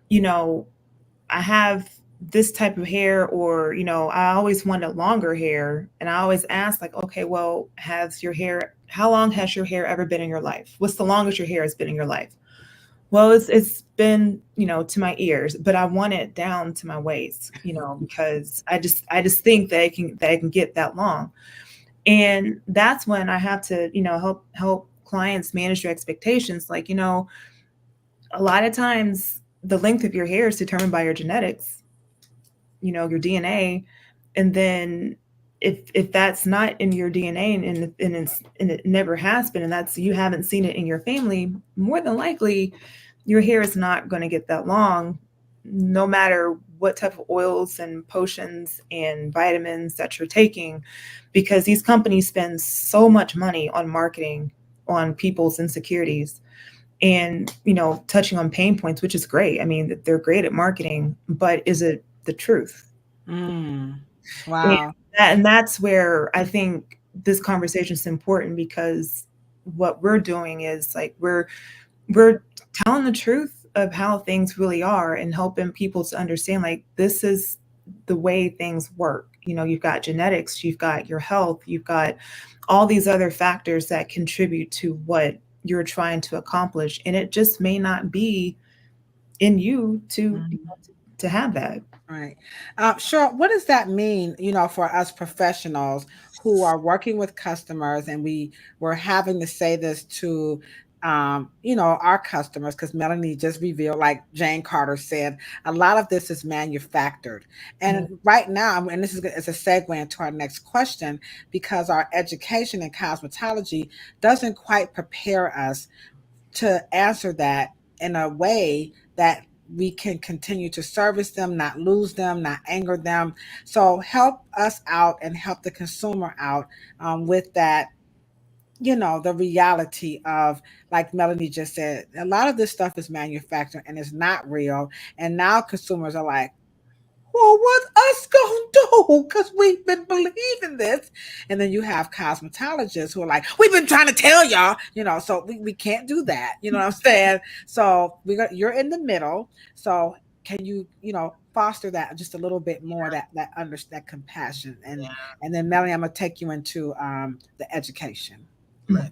I have this type of hair, or, I always wanted longer hair. And I always ask like, okay, well, how long has your hair ever been in your life? What's the longest your hair has been in your life? Well, it's been, to my ears, but I want it down to my waist, because I just think that it can get that long. And that's when I have to, help clients manage their expectations. Like, a lot of times the length of your hair is determined by your genetics, your DNA. And then if that's not in your DNA and it never has been, and that's, you haven't seen it in your family, more than likely your hair is not going to get that long, no matter what type of oils and potions and vitamins that you're taking, because these companies spend so much money on marketing on people's insecurities and, touching on pain points, which is great. I mean, they're great at marketing, but is it the truth? Wow. And that's where I think this conversation is important, because what we're doing is like we're telling the truth of how things really are and helping people to understand, like, this is the way things work. You've got genetics, you've got your health, you've got all these other factors that contribute to what you're trying to accomplish, and it just may not be in you to have that. Right. Sure. What does that mean, for us professionals who are working with customers, and we're having to say this to, our customers, because Melanie just revealed, like Jane Carter said, a lot of this is manufactured. And right now, and this is a segue into our next question, because our education in cosmetology doesn't quite prepare us to answer that in a way that we can continue to service them, not lose them, not anger them. So help us out and help the consumer out with that, the reality of, like Melanie just said, a lot of this stuff is manufactured and it's not real. And now consumers are like, well, what us gonna do? Because we've been believing this. And then you have cosmetologists who are like, we've been trying to tell y'all, so we can't do that. You know what I'm saying? So you're in the middle. So can you, foster that just a little bit more, that compassion. And then Melanie, I'm gonna take you into the education. Right.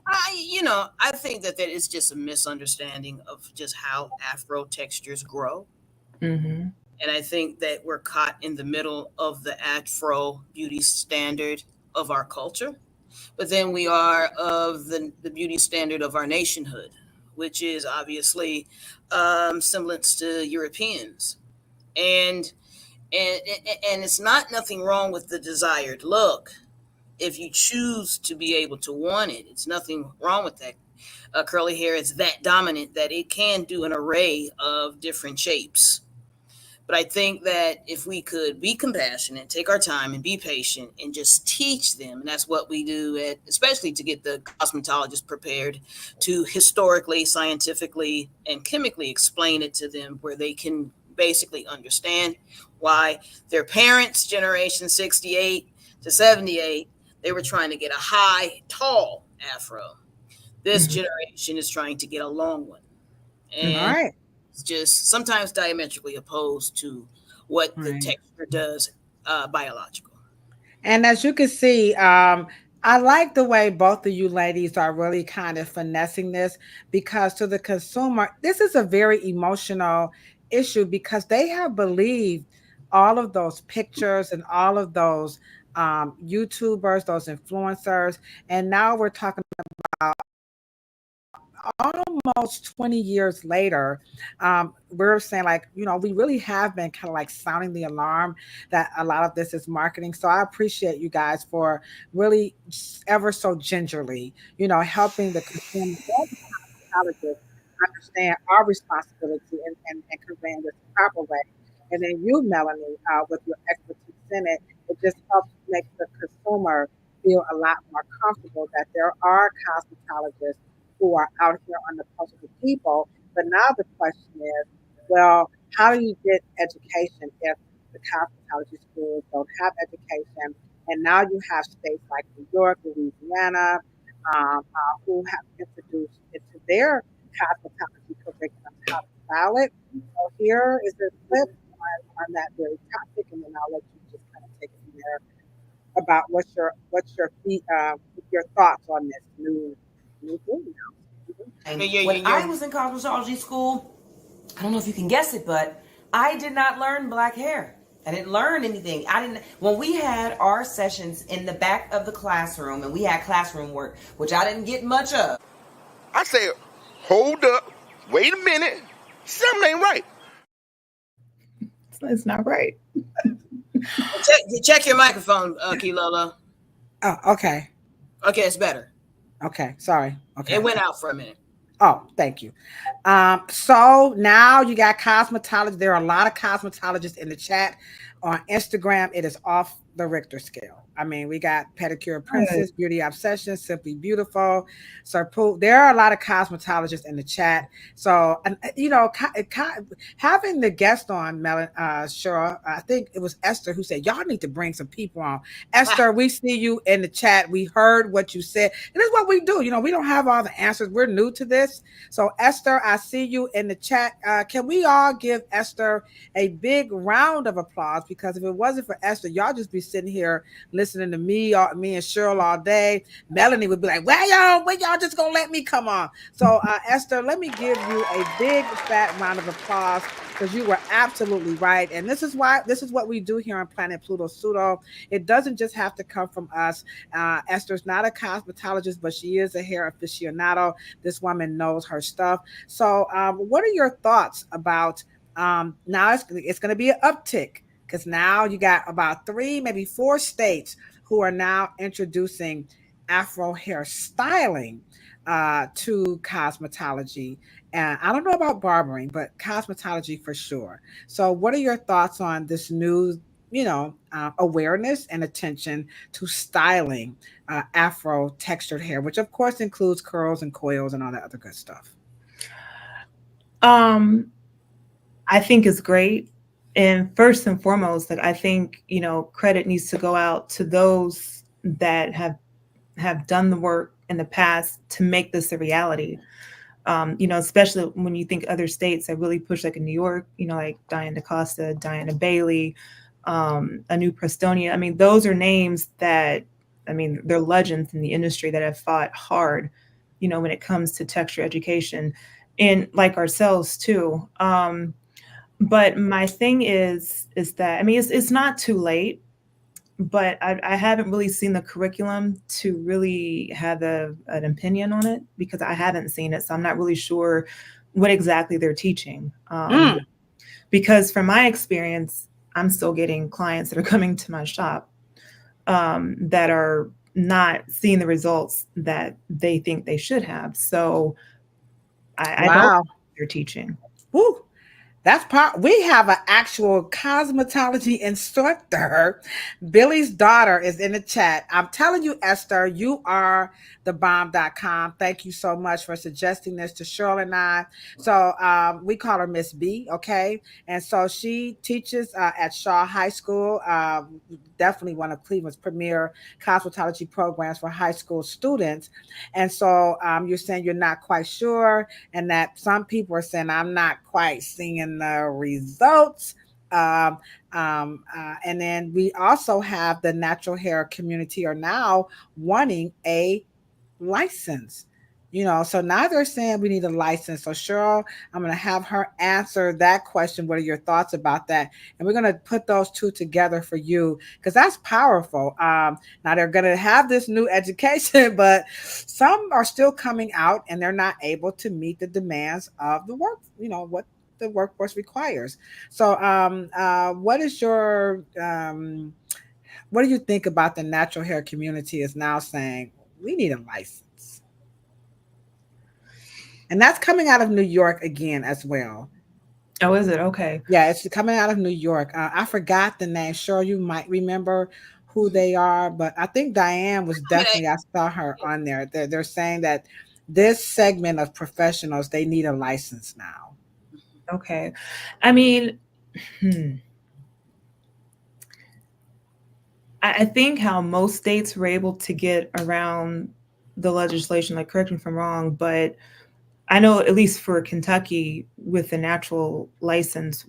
I think that is just a misunderstanding of just how Afro textures grow. Mm-hmm. And I think that we're caught in the middle of the Afro beauty standard of our culture, but then we are of the beauty standard of our nationhood, which is obviously semblance to Europeans. And it's not nothing wrong with the desired look. If you choose to be able to want it, it's nothing wrong with that. Curly hair is that dominant that it can do an array of different shapes. But I think that if we could be compassionate, take our time and be patient and just teach them, and that's what we do, especially to get the cosmetologists prepared to historically, scientifically, and chemically explain it to them where they can basically understand why their parents' generation 68 to 78, they were trying to get a high, tall afro. This generation is trying to get a long one. And All right. it's just sometimes diametrically opposed to what the texture does biological. And as you can see, I like the way both of you ladies are really kind of finessing this, because to the consumer, this is a very emotional issue, because they have believed all of those pictures and all of those YouTubers, those influencers. And now we're talking about almost 20 years later, we're saying, like, we really have been kind of like sounding the alarm that a lot of this is marketing. So I appreciate you guys for really ever so gingerly, helping the consumer understand our responsibility and conveying this the proper way. And then you, Melanie, with your expertise in it, it just helps make the consumer feel a lot more comfortable that there are cosmetologists who are out here on the pulse of the people. But now the question is, well, how do you get education if the cosmetology schools don't have education? And now you have states like New York, Louisiana, who have introduced it to their cosmetology curriculum, how to style it. So here is a clip on that very topic, and then I'll let you just kind of take it from there about what's your thoughts on this new thing now. When I was in cosmetology school, I don't know if you can guess it, but I did not learn black hair. I didn't learn anything. When we had our sessions in the back of the classroom and we had classroom work, which I didn't get much of. I said, hold up, wait a minute, something ain't right. It's not right. Check your microphone, Kilolo. Oh, okay. Okay, it's better. Okay, sorry. Okay. It went out for a minute. Oh, thank you. So now you got cosmetology. There are a lot of cosmetologists in the chat. On Instagram, it is off the Richter scale. I mean, we got Pedicure Princess, Beauty Obsession, Simply Beautiful. So there are a lot of cosmetologists in the chat. So, you know, having the guest on, Cheryl, I think it was Esther who said, y'all need to bring some people on. Esther, we see you in the chat. We heard what you said. And this is what we do. You know, we don't have all the answers. We're new to this. So, Esther, I see you in the chat. Can we all give Esther a big round of applause? Because if it wasn't for Esther, y'all just be sitting here listening to me and Cheryl all day. Melanie would be like, when y'all just gonna let me come on? So Esther, let me give you a big fat round of applause, because you were absolutely right. And this is what we do here on Planet Pluto Pseudo. It doesn't just have to come from us. Esther's not a cosmetologist, but she is a hair aficionado. This woman knows her stuff. So what are your thoughts about now it's going to be an uptick, because now you got about 3, maybe 4 states who are now introducing Afro hairstyling to cosmetology. And I don't know about barbering, but cosmetology for sure. So what are your thoughts on this new, awareness and attention to styling Afro textured hair, which of course includes curls and coils and all that other good stuff? I think it's great. And first and foremost, I think, credit needs to go out to those that have done the work in the past to make this a reality. Especially when you think other states that really push, like in New York, like Diane DaCosta, Diana Bailey, Anu Prestonia. I mean, those are names that, they're legends in the industry that have fought hard, when it comes to texture education, and like ourselves too. But my thing is that, it's not too late, but I haven't really seen the curriculum to really have an opinion on it, because I haven't seen it. So I'm not really sure what exactly they're teaching. Because from my experience, I'm still getting clients that are coming to my shop that are not seeing the results that they think they should have. So I don't know what they're teaching. Woo. We have an actual cosmetology instructor. Billy's daughter is in the chat. I'm telling you, Esther, you are thebomb.com. Thank you so much for suggesting this to Cheryl and I. So we call her Miss B, okay? And so she teaches at Shaw High School, definitely one of Cleveland's premier cosmetology programs for high school students. And so you're saying you're not quite sure, and that some people are saying, I'm not quite seeing the results. And then we also have the natural hair community are now wanting a license. So now they're saying we need a license. So Cheryl, I'm going to have her answer that question. What are your thoughts about that? And we're going to put those two together for you, because that's powerful. Now they're going to have this new education, but some are still coming out and they're not able to meet the demands of the work, what the workforce requires. So what is your what do you think about the natural hair community is now saying we need a license? And that's coming out of New York again as well. Oh, is it? Okay. Yeah, it's coming out of New York. I forgot the name. Sure, you might remember who they are, but I think Diane was definitely, I saw her on there. They're saying that this segment of professionals, they need a license now. Okay. I think how most states were able to get around the legislation, like, correct me if I'm wrong, but I know at least for Kentucky with the natural license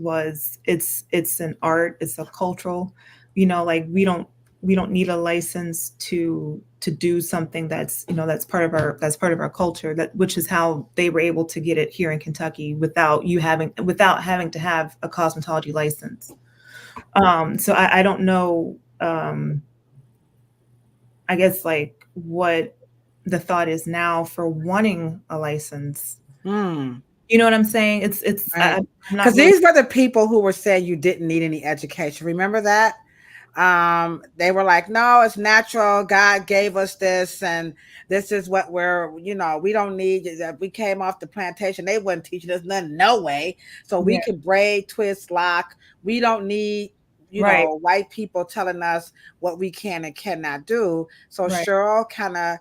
it's an art, it's a cultural, like we don't need a license to do something that's part of our culture, which is how they were able to get it here in Kentucky without having to have a cosmetology license. So I don't know, I guess like what the thought is now for wanting a license. Hmm. You know what I'm saying? It's Right. I'm not Because really. these were the people who were saying you didn't need any education. Remember that? They were like, no, it's natural. God gave us this, and this is what we don't need. We came off the plantation. They wasn't teaching us nothing, no way. So we Yeah, could braid, twist, lock. We don't need, right, white people telling us what we can and cannot do. So right. Cheryl kind of,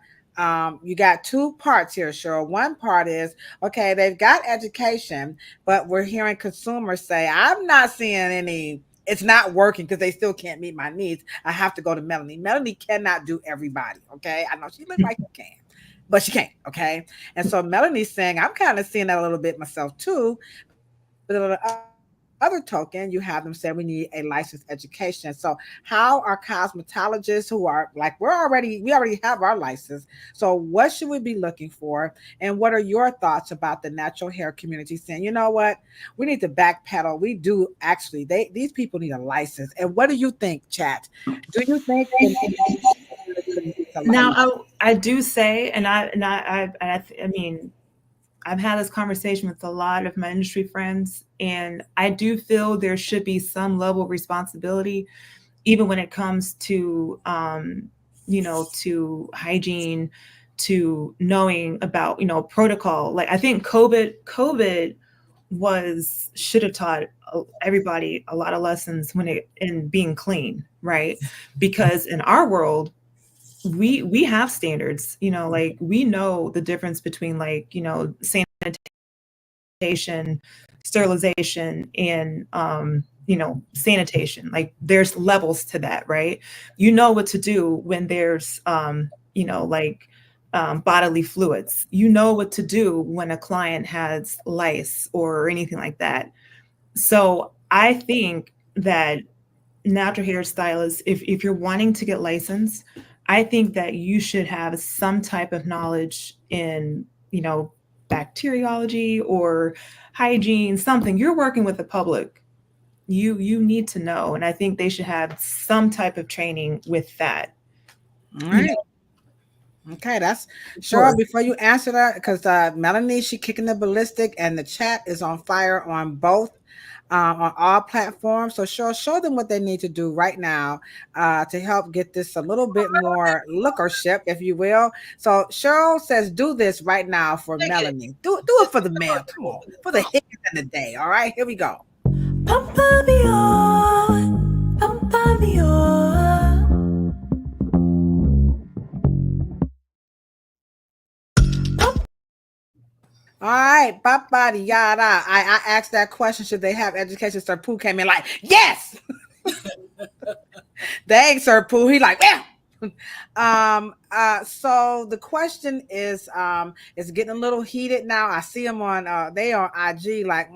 you got two parts here, Cheryl. One part is, okay, they've got education, but we're hearing consumers say, I'm not seeing any, it's not working because they still can't meet my needs. I have to go to Melanie. Melanie cannot do everybody. Okay. I know she looks like she can, but she can't. Okay. And so Melanie's saying, I'm kind of seeing that a little bit myself too. But on the other token, you have them say we need a licensed education. So how are cosmetologists who are like, we already have our license. So what should we be looking for? And what are your thoughts about the natural hair community saying, you know what, we need to backpedal? We do actually, these people need a license. And what do you think, chat? Do you think the community needs a license? Now I do say, I mean, I've had this conversation with a lot of my industry friends, and I do feel there should be some level of responsibility, even when it comes to, to hygiene, to knowing about, protocol. Like I think COVID should have taught everybody a lot of lessons in being clean, right? Because in our world, we have standards, like we know the difference between like, sanitation, sterilization, and sanitation. Like there's levels to that, right? You know what to do when there's like bodily fluids. You know what to do when a client has lice or anything like that. So I think that natural hairstylists, if you're wanting to get licensed, I think that you should have some type of knowledge in, bacteriology or hygiene, something. You're working with the public. You need to know. And I think they should have some type of training with that. All You right. Okay, that's know, Cheryl. Before you answer that, because Melanie, she kicking the ballistic, and the chat is on fire on both, on all platforms. So Cheryl, show them what they need to do right now to help get this a little bit more lookership, if you will. So Cheryl says, do this right now for Melanie. Do it for the mail. Come on, for the Higgins in the day. All right, here we go. All right, Papa yada. I asked that question. Should they have education? Sir Pooh came in like, yes. Thanks, Sir Pooh. He like, yeah. So the question is, it's getting a little heated now. I see them on they on IG like,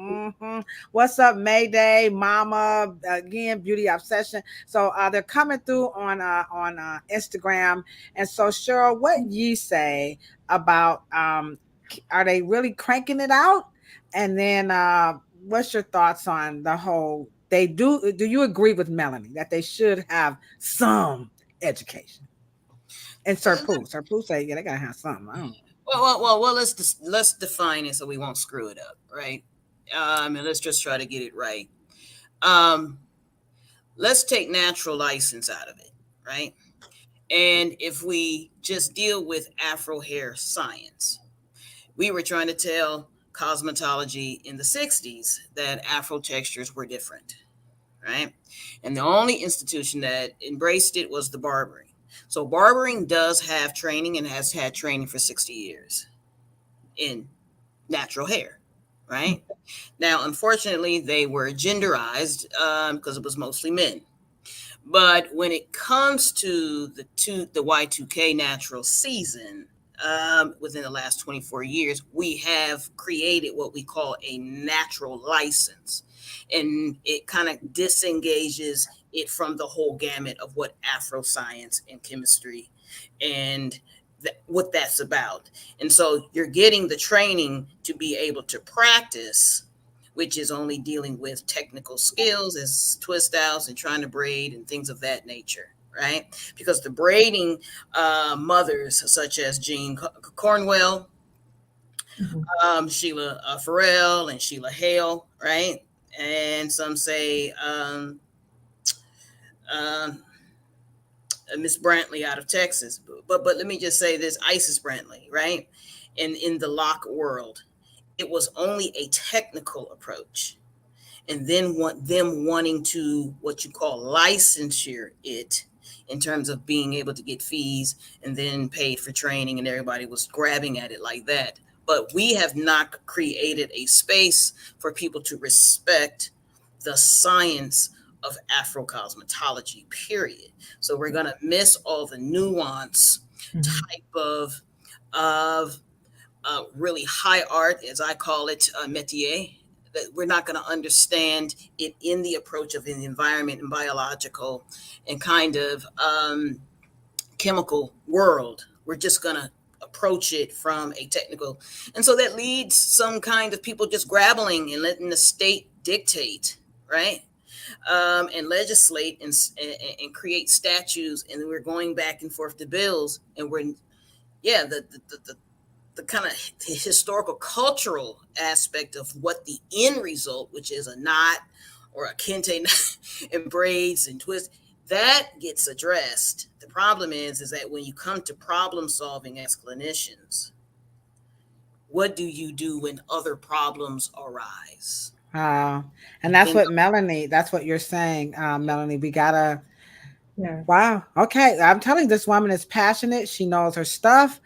what's up, Mayday, Mama, again, Beauty Obsession. So they're coming through on Instagram. And so Cheryl, what you say about are they really cranking it out? And then what's your thoughts on the whole, do you agree with Melanie that they should have some education? And Sir Pooh say, yeah, they gotta have something. I don't know. Well. Let's define it so we won't screw it up, right? And let's just try to get it right. Um, let's take natural license out of it, right? And if we just deal with Afro hair science, we were trying to tell cosmetology in the 60s that Afro textures were different, right? And the only institution that embraced it was the barbering. So barbering does have training and has had training for 60 years in natural hair, right? Now, unfortunately, they were genderized because it was mostly men. But when it comes to the Y2K natural season, within the last 24 years, we have created what we call a natural license. And it kind of disengages it from the whole gamut of what Afro science and chemistry and what that's about. And so you're getting the training to be able to practice which is only dealing with technical skills as twist outs and trying to braid and things of that nature, right? Because the braiding mothers, such as Jean Cornwell, Sheila Farrell, and Sheila Hale, right? And some say um, Miss Brantley out of Texas. But let me just say this: Isis Brantley, right? And in the lock world, it was only a technical approach, and then them wanting to what you call licensure it in terms of being able to get fees and then paid for training, and everybody was grabbing at it like that. But we have not created a space for people to respect the science of Afro cosmetology, period. So we're going to miss all the nuance type of really high art, as I call it, métier. That we're not going to understand it in the approach of an environment and biological and kind of chemical world. We're just going to approach it from a technical. And so that leads some kind of people just grabbling and letting the state dictate, right? And legislate and create statutes. And we're going back and forth to bills. And we're, yeah, the kind of historical cultural aspect of what the end result, which is a knot or a kente and braids and twists, that gets addressed. The problem is that when you come to problem solving as clinicians, what do you do when other problems arise? And that's what Melanie, that's what you're saying, Melanie. We gotta. Yeah. Wow. Okay. I'm telling you, this woman is passionate. She knows her stuff.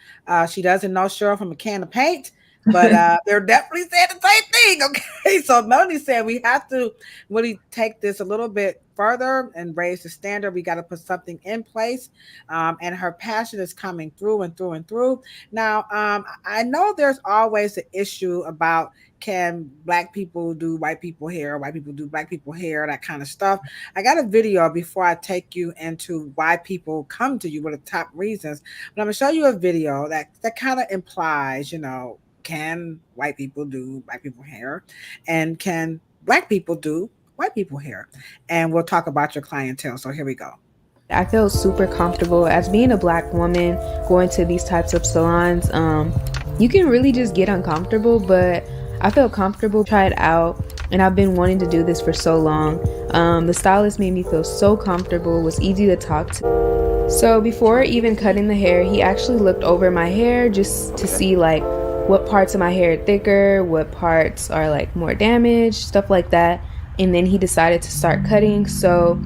She doesn't know Cheryl from a can of paint, but they're definitely saying the same thing. Okay. So Melanie said we have to really take this a little bit further and raise the standard. We got to put something in place. And her passion is coming through and through and through. Now, I know there's always an issue about can black people do white people hair, white people do black people hair, that kind of stuff. I got a video before I take you into why people come to you, what the top reasons. But I'm gonna show you a video that kind of implies, can white people do black people hair, and can black people do white people hair? And we'll talk about your clientele. So here we go. I feel super comfortable as being a black woman going to these types of salons. You can really just get uncomfortable, but I feel comfortable, try it out, and I've been wanting to do this for so long. The stylist made me feel so comfortable, was easy to talk to. So before even cutting the hair, he actually looked over my hair just to see like what parts of my hair are thicker, what parts are like more damaged, stuff like that. And then he decided to start cutting. So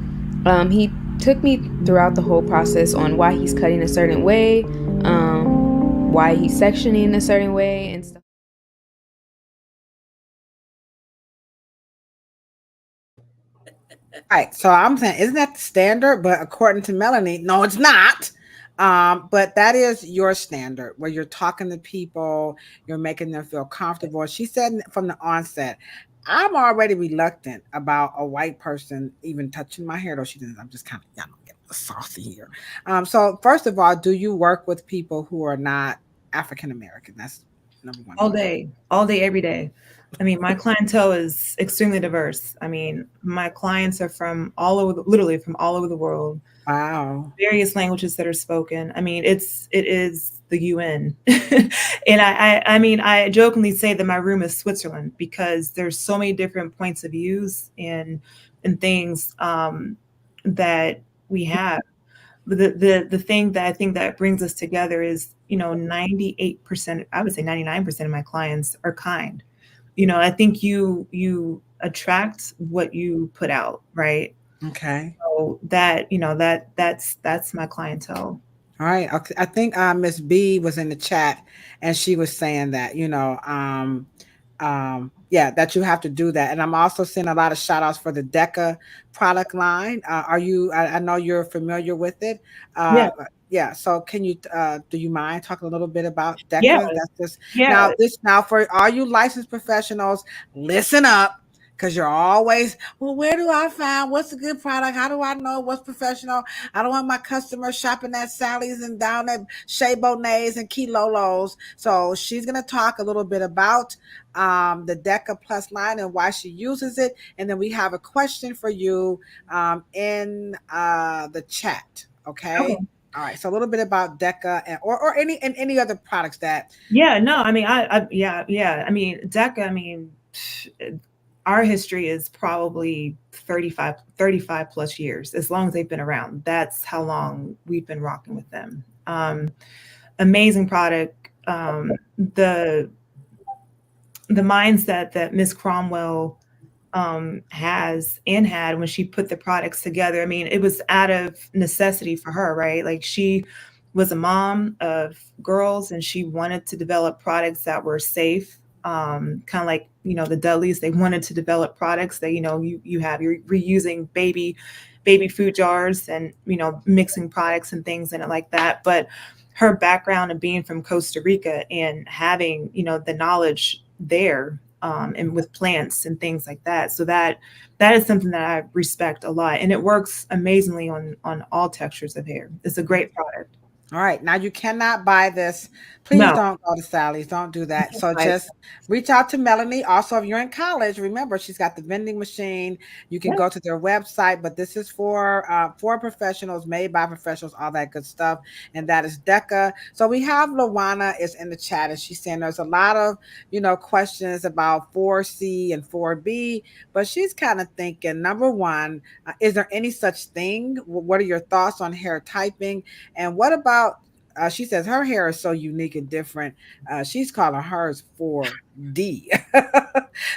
he took me throughout the whole process on why he's cutting a certain way, why he's sectioning a certain way and stuff. Right. So I'm saying, isn't that the standard? But according to Melanie, no, it's not. But that is your standard where you're talking to people, you're making them feel comfortable. She said from the onset, I'm already reluctant about a white person even touching my hair, though she didn't. I'm just kind of, getting saucy here. So first of all, do you work with people who are not African American? That's number one. All day, every day. I mean, my clientele is extremely diverse. I mean, my clients are from literally from all over the world. Wow. Various languages that are spoken. I mean, it is the UN. And I mean, I jokingly say that my room is Switzerland because there's so many different points of views and things that we have. The thing that I think that brings us together is, 98%, I would say 99% of my clients are kind. I think you attract what you put out, right? Okay. So that, that's my clientele. All right. Okay. I think Miss B was in the chat and she was saying that, that you have to do that. And I'm also seeing a lot of shout outs for the DECA product line. I know you're familiar with it. Yeah. So can you, do you mind talking a little bit about DECA? Yeah. That's just Yeah. now for all you licensed professionals, listen up. Because you're always, well, where do I find what's a good product? How do I know what's professional? I don't want my customers shopping at Sally's and down at Shea Bonet's and Key Lolo's. So she's going to talk a little bit about the Deca Plus line and why she uses it. And then we have a question for you in the chat. Okay. All right. So a little bit about Deca or any other products that. Yeah, no, I mean, yeah. I mean, Deca, I mean, our history is probably 35 plus years, as long as they've been around. That's how long we've been rocking with them. Amazing product. The mindset that Miss Cromwell has and had when she put the products together. I mean, it was out of necessity for her, right? Like, she was a mom of girls and she wanted to develop products that were safe. Kind of like, the Dudleys, they wanted to develop products that, you're reusing baby food jars and, mixing products and things in it like that. But her background of being from Costa Rica and having, the knowledge there, and with plants and things like that. So that is something that I respect a lot. And it works amazingly on all textures of hair. It's a great product. All right. Now you cannot buy this. Please don't go to Sally's. Don't do that. So just reach out to Melanie. Also, if you're in college, remember she's got the vending machine. You can go to their website, but this is for professionals, made by professionals, all that good stuff. And that is Deca. So we have Lawana is in the chat, and she's saying there's a lot of questions about 4C and 4B, but she's kind of thinking, number one, is there any such thing? What are your thoughts on hair typing? And what about she says her hair is so unique and different. She's calling hers 4D.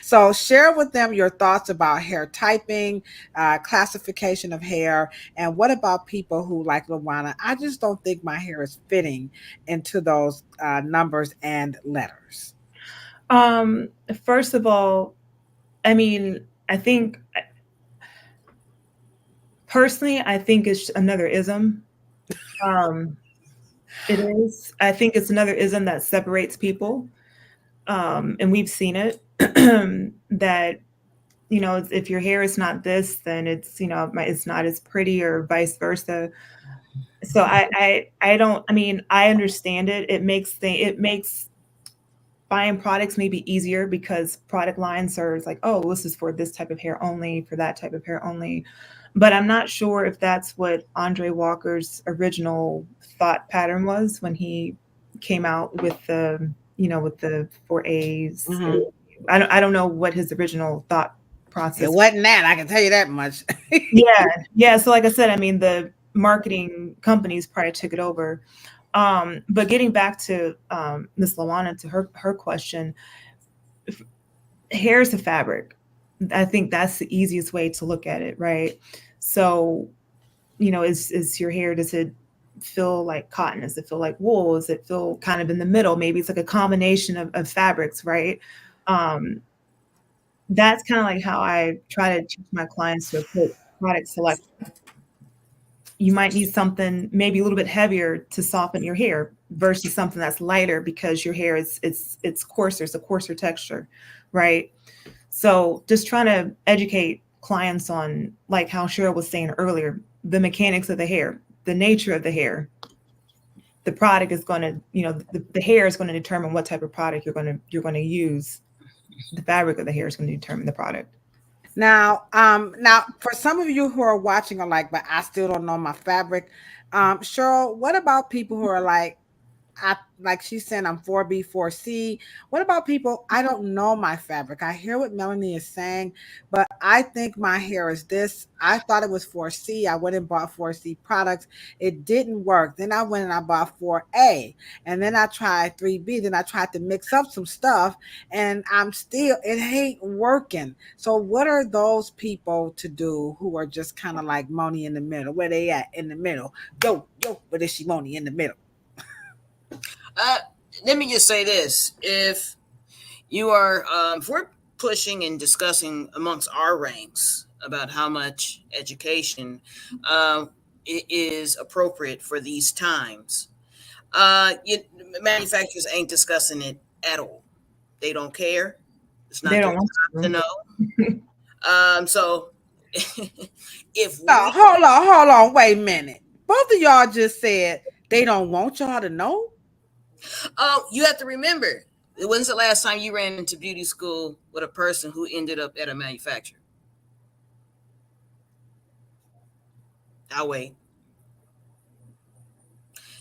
So share with them your thoughts about hair typing, classification of hair, and what about people who, like Lawana, I just don't think my hair is fitting into those numbers and letters. First of all, I mean, personally, I think it's another ism. It is. I think it's another ism that separates people. And we've seen it that, if your hair is not this, then it's, it's not as pretty, or vice versa. So I understand it. It makes buying products maybe easier because product lines are like, oh, this is for this type of hair only, for that type of hair only. But I'm not sure if that's what Andre Walker's original thought pattern was when he came out with the, with the 4As. Mm-hmm. I don't know what his original thought process. It wasn't that, I can tell you that much. Yeah. So like I said, I mean, the marketing companies probably took it over. But getting back to Miss Lawana, to her question, hair is a fabric. I think that's the easiest way to look at it, right? So, is your hair, does it feel like cotton? Does it feel like wool? Does it feel kind of in the middle? Maybe it's like a combination of fabrics, right? That's kind of like how I try to teach my clients to put product selection. You might need something maybe a little bit heavier to soften your hair versus something that's lighter because your hair it's coarser, it's a coarser texture, right? So just trying to educate clients on, like how Cheryl was saying earlier, the mechanics of the hair, the nature of the hair. The product is going to, the hair is going to determine what type of product you're going to use. The fabric of the hair is going to determine the product. Now, for some of you who are watching are like, but I still don't know my fabric. Cheryl, what about people who are like she's saying, I'm 4B, 4C. What about people, I don't know my fabric. I hear what Melanie is saying, but I think my hair is this. I thought it was 4C. I went and bought 4C products. It didn't work. Then I went and I bought 4A. And then I tried 3B. Then I tried to mix up some stuff and it ain't working. So what are those people to do who are just kind of like Moni in the middle? Where they at in the middle? Yo, but is she Moni in the middle? Let me just say this. If you are, if we're pushing and discussing amongst our ranks about how much education is appropriate for these times, manufacturers ain't discussing it at all. They don't care. It's not their job to know. So if No, we, hold on, wait a minute. Both of y'all just said they don't want y'all to know. you have to remember, when's the last time you ran into beauty school with a person who ended up at a manufacturer? I'll wait.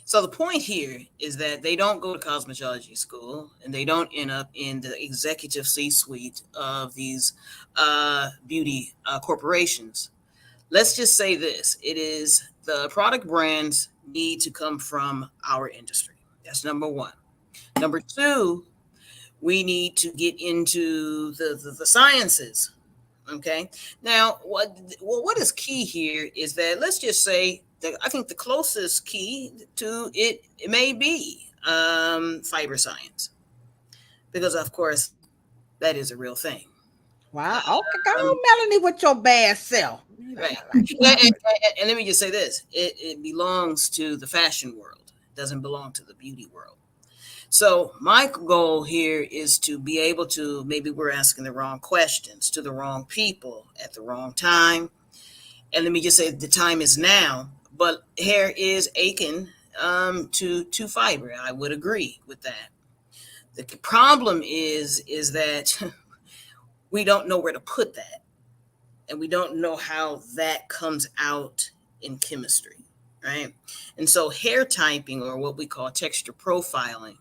So the point here is that they don't go to cosmetology school and they don't end up in the executive C-suite of these beauty corporations. Let's just say this. It is the product brands need to come from our industry. That's number one. Number two, we need to get into the sciences. Okay. Now, what is key here is that let's just say that I think the closest key to it may be fiber science, because of course that is a real thing. Wow. Okay, go on, Melanie, with your bad self. Right. And let me just say this: it belongs to the fashion world. It doesn't belong to the beauty world. So my goal here is to be able to, maybe we're asking the wrong questions to the wrong people at the wrong time. And let me just say the time is now, but hair is aching to fiber. I would agree with that. The problem is that we don't know where to put that. And we don't know how that comes out in chemistry, right? And so hair typing, or what we call texture profiling,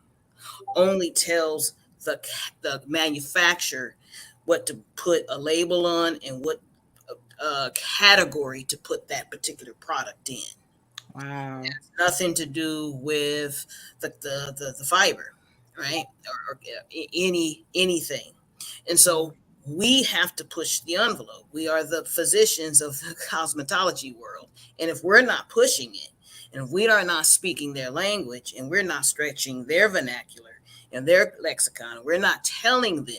only tells the manufacturer what to put a label on and what category to put that particular product in. Wow. It has nothing to do with the fiber, right? Or anything. And so we have to push the envelope. We are the physicians of the cosmetology world. And if we're not pushing it, and if we are not speaking their language, and we're not stretching their vernacular and their lexicon, we're not telling them,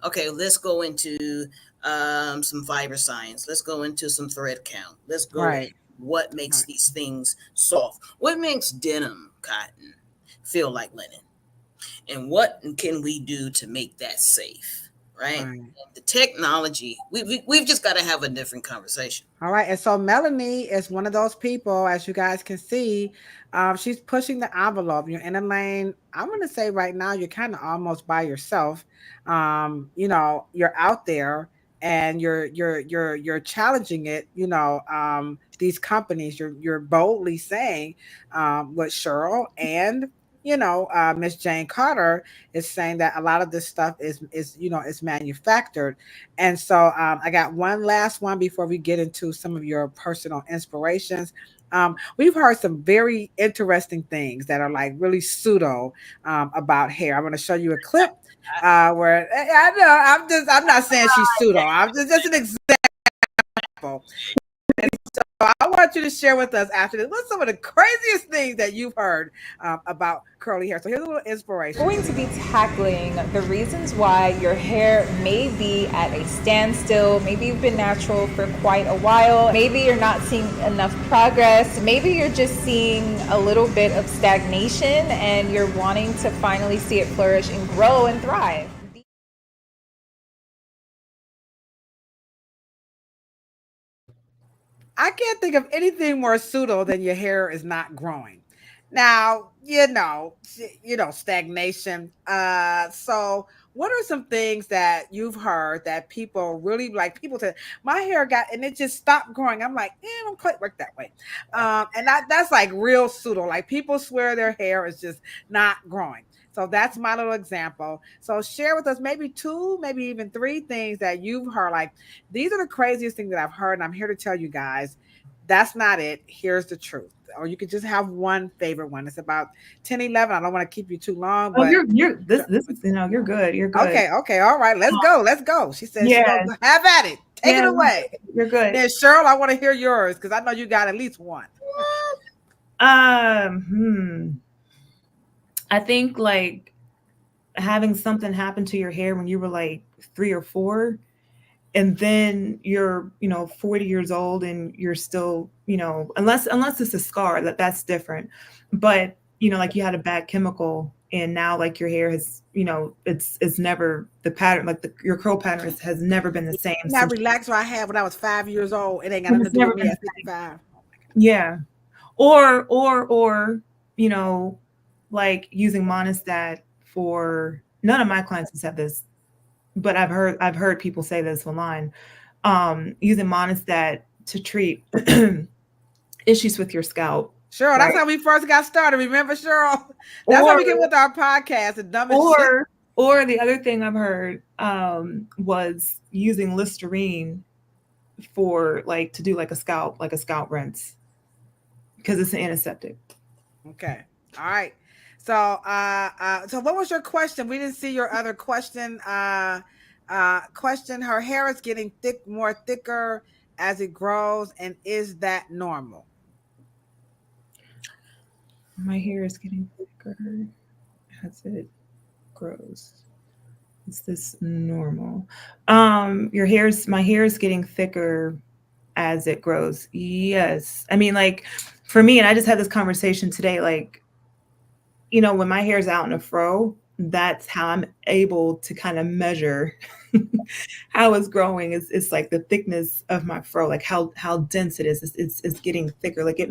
okay, let's go into some fiber science. Let's go into some thread count. Let's go Right. what makes these things soft. What makes denim cotton feel like linen? And what can we do to make that safe? Right? The technology, we've just got to have a different conversation. All right. And so Melanie is one of those people, as you guys can see, she's pushing the envelope. You're in a lane. I'm going to say right now, you're kind of almost by yourself. You know, you're out there and you're challenging it. You know, these companies, you're boldly saying what Cheryl and Miss Jane Carter is saying, that a lot of this stuff is manufactured. And so I got one last one before we get into some of your personal inspirations. We've heard some very interesting things that are like really pseudo about hair. I'm going to show you a clip where I know I'm not saying she's pseudo. I'm just an example. So I want you to share with us after this, what's some of the craziest things that you've heard about curly hair. So here's a little inspiration. We're going to be tackling the reasons why your hair may be at a standstill. Maybe you've been natural for quite a while. Maybe you're not seeing enough progress. Maybe you're just seeing a little bit of stagnation and you're wanting to finally see it flourish and grow and thrive. I can't think of anything more pseudo than your hair is not growing. Now, stagnation. So what are some things that you've heard that people really like? People say, my hair got, and it just stopped growing. I'm like, it don't quite work that way. And that's like real pseudo. Like people swear their hair is just not growing. So that's my little example. So share with us maybe 2, maybe even 3 things that you've heard. Like, these are the craziest things that I've heard, and I'm here to tell you guys, that's not it. Here's the truth. Or you could just have one favorite one. It's about 10, 11. I don't want to keep you too long. But this is, you're good. You're good. Okay. All right. Let's go. She said, yeah. Have at it. Take it away. You're good. Then Cheryl, I want to hear yours because I know you got at least one. I think like having something happen to your hair when you were like 3 or 4, and then you're 40 years old and you're still unless it's a scar, that's different, but like you had a bad chemical and now like your hair has, it's never the pattern, like your curl pattern has never been the same. That relaxer I had when I was 5 years old, it ain't got And nothing it's to do never with me been at the same. 55. Yeah. Or like using monostat for, none of my clients have said this, but I've heard people say this online. Using monostat to treat issues with your scalp. Cheryl, right? that's how we first got started. Remember, Cheryl? That's how we came with our podcast, the dumbest shit. Or the other thing I've heard was using Listerine for like to do like a scalp rinse, because it's an antiseptic. Okay. All right. So so what was your question? We didn't see your other question. Question, her hair is getting more thicker as it grows, and is that normal? My hair is getting thicker as it grows. Is this normal? My hair is getting thicker as it grows. Yes. I mean, like for me, and I just had this conversation today, like, when my hair's out in a fro, that's how I'm able to kind of measure how it's growing. It's like the thickness of my fro, like how dense it is. It's getting thicker. Like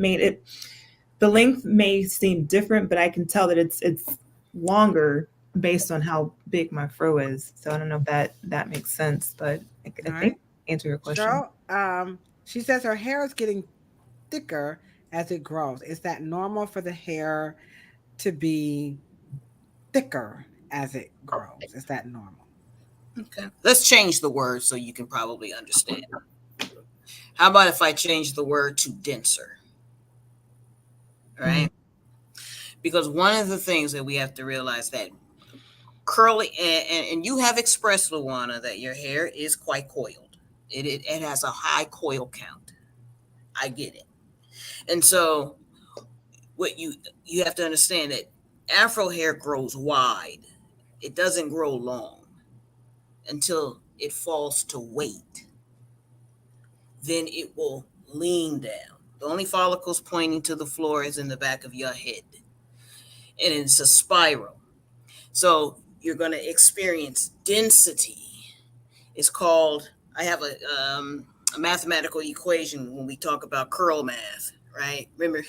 the length may seem different, but I can tell that it's longer based on how big my fro is. So I don't know if that makes sense, but I think answer your question. So, she says her hair is getting thicker as it grows. Is that normal for the hair to be thicker as it grows? Is that normal? Okay. Let's change the word so you can probably understand. How about if I change the word to denser? Right? Mm-hmm. Because one of the things that we have to realize that curly, and you have expressed, Luana, that your hair is quite coiled. It has a high coil count. I get it. And so what you have to understand that Afro hair grows wide. It doesn't grow long until it falls to weight. Then it will lean down. The only follicles pointing to the floor is in the back of your head. And it's a spiral. So you're going to experience density. It's called, I have a mathematical equation when we talk about curl math, right? Remember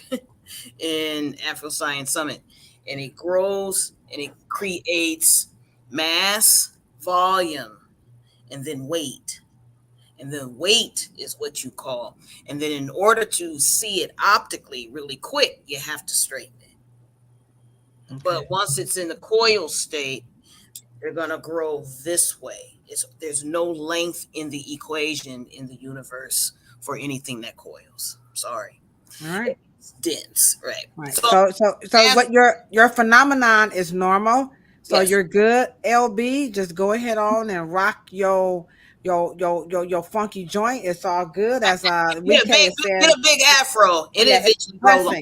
in Afro Science Summit, and it grows and it creates mass, volume, and then weight. And then weight is what you call. And then in order to see it optically really quick, you have to straighten it. Okay. But once it's in the coil state, they're going to grow this way. There's no length in the equation in the universe for anything that coils. Sorry. All right. It's dense, right? So what your phenomenon is normal. So yes. You're good, LB. Just go ahead on and rock your funky joint. It's all good. As get a big afro. It eventually grows.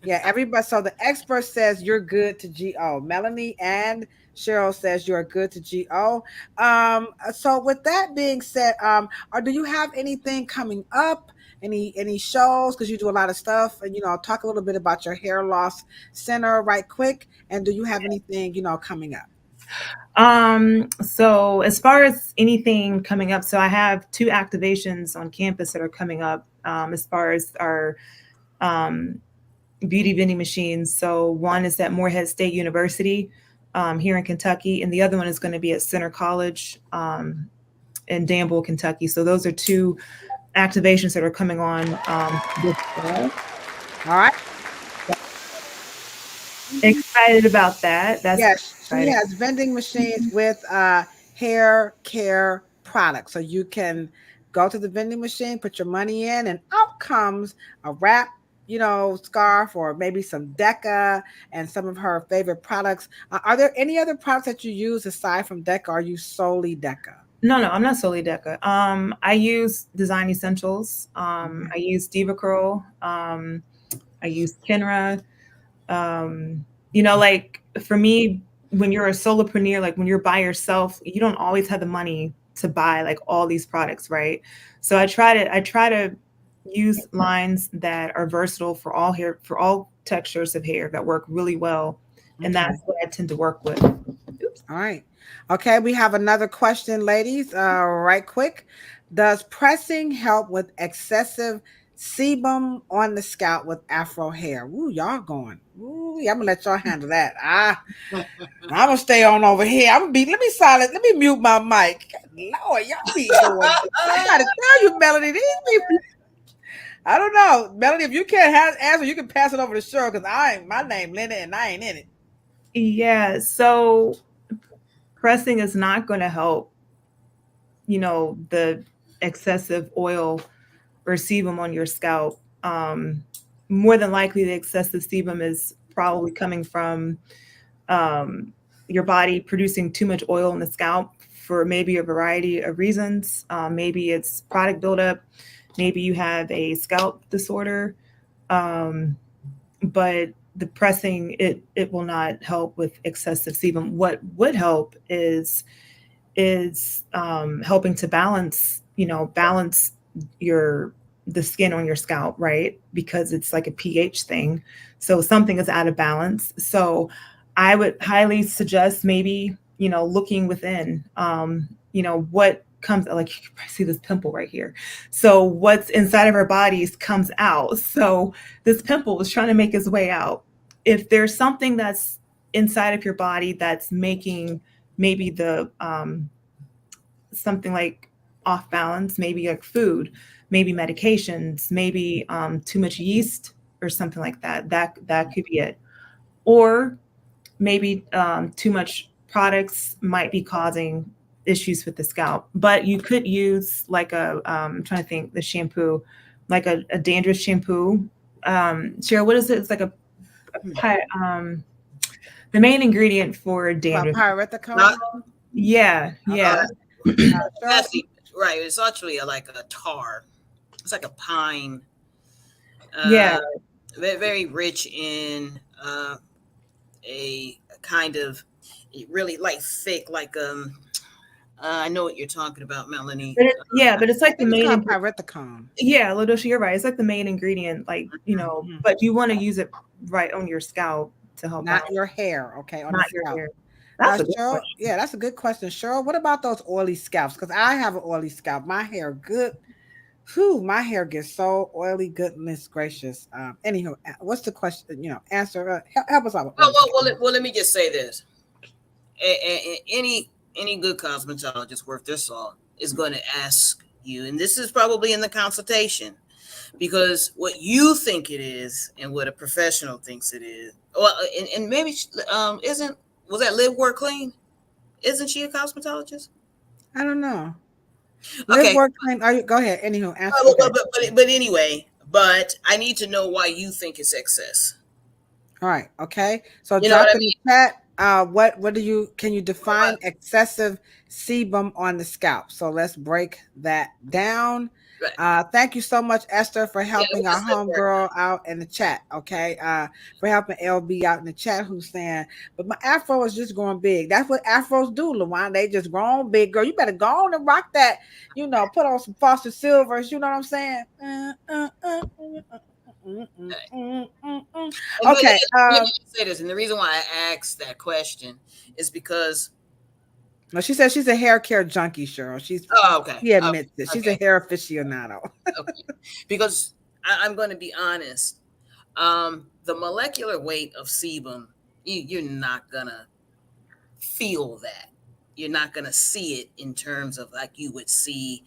Yeah, everybody. So the expert says you're good to GO. Melanie and Cheryl says you're good to GO. So with that being said, or do you have anything coming up? Any shows? Because you do a lot of stuff, and talk a little bit about your hair loss center right quick. And do you have anything coming up? So as far as anything coming up, so I have 2 activations on campus that are coming up. As far as our beauty vending machines. So one is at Morehead State University here in Kentucky, and the other one is going to be at Center College in Danville, Kentucky. So those are 2 activations that are coming on this fall. All right. Excited about that. Yes, she has vending machines with hair care products. So you can go to the vending machine, put your money in, and out comes a wrap, scarf, or maybe some Deca and some of her favorite products. Are there any other products that you use aside from Deca? Or are you solely Deca? No, I'm not solely Deca. I use Design Essentials. I use Diva Curl. I use Kenra. Like for me, when you're a solopreneur, like when you're by yourself, you don't always have the money to buy like all these products, right? So I try to use lines that are versatile for all hair, for all textures of hair, that work really well And that's what I tend to work with. Oops. All right. Okay, we have another question, ladies. Right quick. Does pressing help with excessive sebum on the scalp with afro hair? Ooh, y'all going. Ooh, I'm gonna let y'all handle that. I'm gonna stay on over here. Let me silent. Let me mute my mic. Lord, y'all be going. I gotta tell you, Melanie, these people. I don't know, Melanie. If you can't answer, you can pass it over to Cheryl because my name Linda and I ain't in it. Yeah. So pressing is not going to help, the excessive oil or sebum on your scalp. More than likely, the excessive sebum is probably coming from your body producing too much oil in the scalp for maybe a variety of reasons. Maybe it's product buildup. Maybe you have a scalp disorder. But the pressing, it will not help with excessive sebum. What would help is helping to balance the skin on your scalp, right? Because it's like a pH thing. So something is out of balance. So I would highly suggest maybe, looking within, what comes, like you can see this pimple right here. So what's inside of our bodies comes out. So this pimple is trying to make its way out. If there's something that's inside of your body that's making maybe the something like off balance, maybe like food, maybe medications, maybe too much yeast or something like that. That could be it. Or maybe too much products might be causing issues with the scalp. But you could use like I'm trying to think, the shampoo, like a dandruff shampoo. Cheryl, what is it? It's like the main ingredient for dandruff. Pyrethicone? Yeah. Right. It's actually like a tar. It's like a pine. Very rich in a kind of really like thick, like I know what you're talking about, Melanie. But it's like the main pyrethicone. Yeah, Ladosha, you're right. It's like the main ingredient, like but you want to use it right on your scalp to help. Not your hair, okay? Not your hair. Cheryl, that's a good question, Cheryl. What about those oily scalps? Because I have an oily scalp. My hair good. Whew, my hair gets so oily. Goodness gracious. Anywho, what's the question? Answer. Help us out. Well, let me just say this. Any good cosmetologist worth their salt is going to ask you, and this is probably in the consultation, because what you think it is and what a professional thinks it is. Well, and maybe was that Live Work Clean? Isn't she a cosmetologist? I don't know. Okay. Live Work Clean. Go ahead. Anywho, answer. But anyway, I need to know why you think it's excess. All right. Okay. So drop in the chat. Can you define excessive sebum on the scalp? So let's break that down. Right. Thank you so much, Esther, for helping our homegirl out in the chat. Okay. For helping LB out in the chat, who's saying, but my afro is just growing big. That's what afros do, LaWan. They just grown big, girl. You better go on and rock that, put on some Foster Silvers. You know what I'm saying? Okay. Let me say this, and the reason why I asked that question is because she says she's a hair care junkie, Cheryl. She admits it. She's a hair aficionado. Okay. Because I'm going to be honest, the molecular weight of sebum, you're not gonna feel that. You're not going to see it in terms of like you would see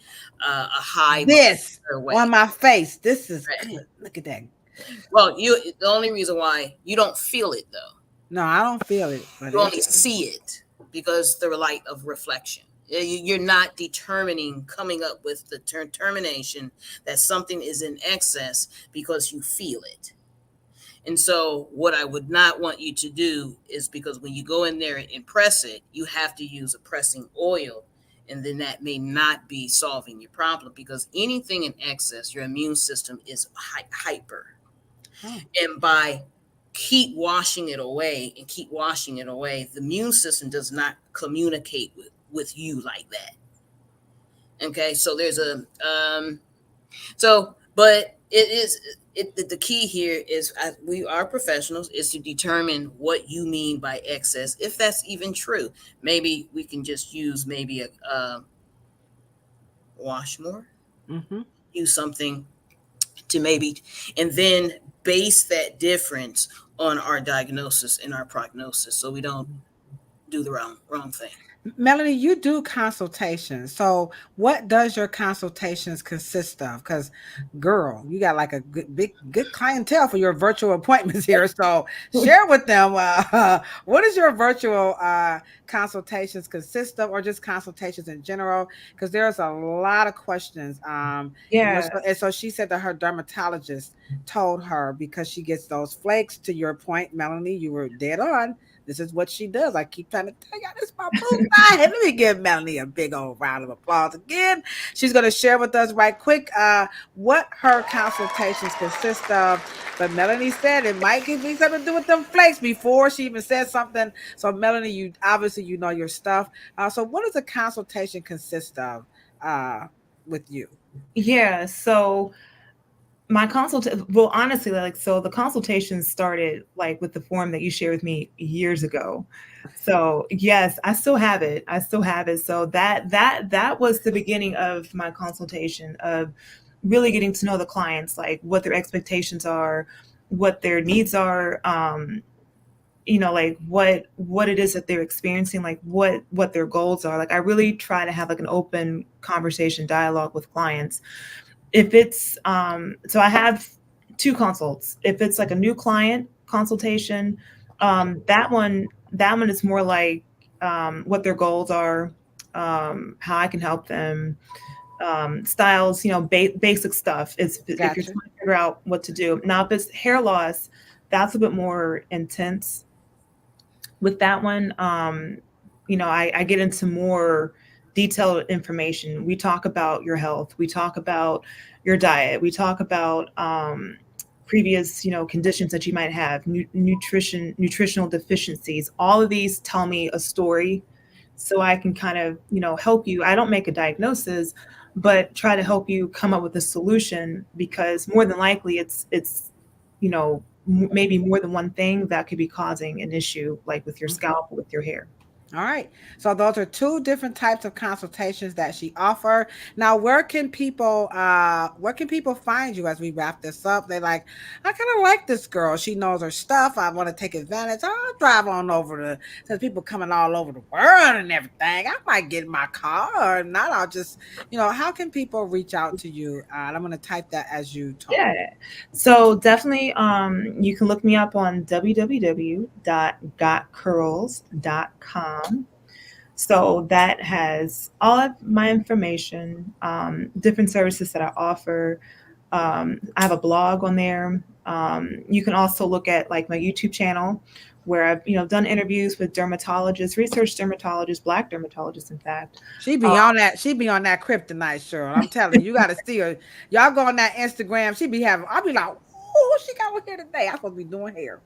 a high on my face. This is good. Look at that. Well, the only reason why you don't feel it though. No, I don't feel it. But you only see it because the light of reflection. You're not coming up with the determination that something is in excess because you feel it. And so what I would not want you to do is, because when you go in there and press it, you have to use a pressing oil. And then that may not be solving your problem, because anything in excess, your immune system is hyper. And by keep washing it away, the immune system does not communicate with you like that. Okay. So there's but it is the key here is we are professionals is to determine what you mean by excess, if that's even true. Maybe we can just use maybe a wash more, use something to maybe, and then base that difference on our diagnosis and our prognosis, so we don't do the wrong thing. Melanie, you do consultations. So what does your consultations consist of? Because girl, you got like a good clientele for your virtual appointments here. So share with them what does your virtual consultations consist of, or just consultations in general? Because there's a lot of questions. And so she said that her dermatologist told her, because she gets those flakes. To your point, Melanie, you were dead on. This is what she does. I keep trying to tell y'all, this is my boo. Let me give Melanie a big old round of applause again. She's going to share with us right quick what her consultations consist of. But Melanie said it might give me something to do with them flakes before she even said something. So Melanie, you obviously you know your stuff. So what does a consultation consist of with you? Yeah. So my honestly, like, so the consultation started like with the form that you shared with me years ago. So yes, I still have it. So that was the beginning of my consultation, of really getting to know the clients, like what their expectations are, what their needs are, like what it is that they're experiencing, like what their goals are. Like I really try to have like an open conversation, dialogue with clients. If it's so I have 2 consults. If it's like a new client consultation, that one is more like what their goals are, how I can help them, styles, basic stuff. If you're trying to figure out what to do. Now, if it's hair loss, that's a bit more intense. With that one, I get into more detailed information. We talk about your health. We talk about your diet. We talk about previous, conditions that you might have, nutritional deficiencies. All of these tell me a story, so I can kind of, help you. I don't make a diagnosis, but try to help you come up with a solution, because more than likely it's maybe more than one thing that could be causing an issue, like with your scalp or with your hair. All right. So those are 2 different types of consultations that she offer. Now, where can people find you as we wrap this up? They like, I kind of like this girl. She knows her stuff. I want to take advantage. I'll drive on over since people coming all over the world and everything. I might get in my car, or not. I'll just, how can people reach out to you? And I'm going to type that as you talk. Yeah. So definitely, you can look me up on www.gotcurls.com. So that has all of my information, different services that I offer. I have a blog on there. You can also look at like my YouTube channel, where I've done interviews with dermatologists, research dermatologists, Black dermatologists, in fact. She be on that kryptonite, Cheryl. I'm telling you, you got to see her. Y'all go on that Instagram. I'll be like, oh, she got one here today. I'm supposed to be doing hair.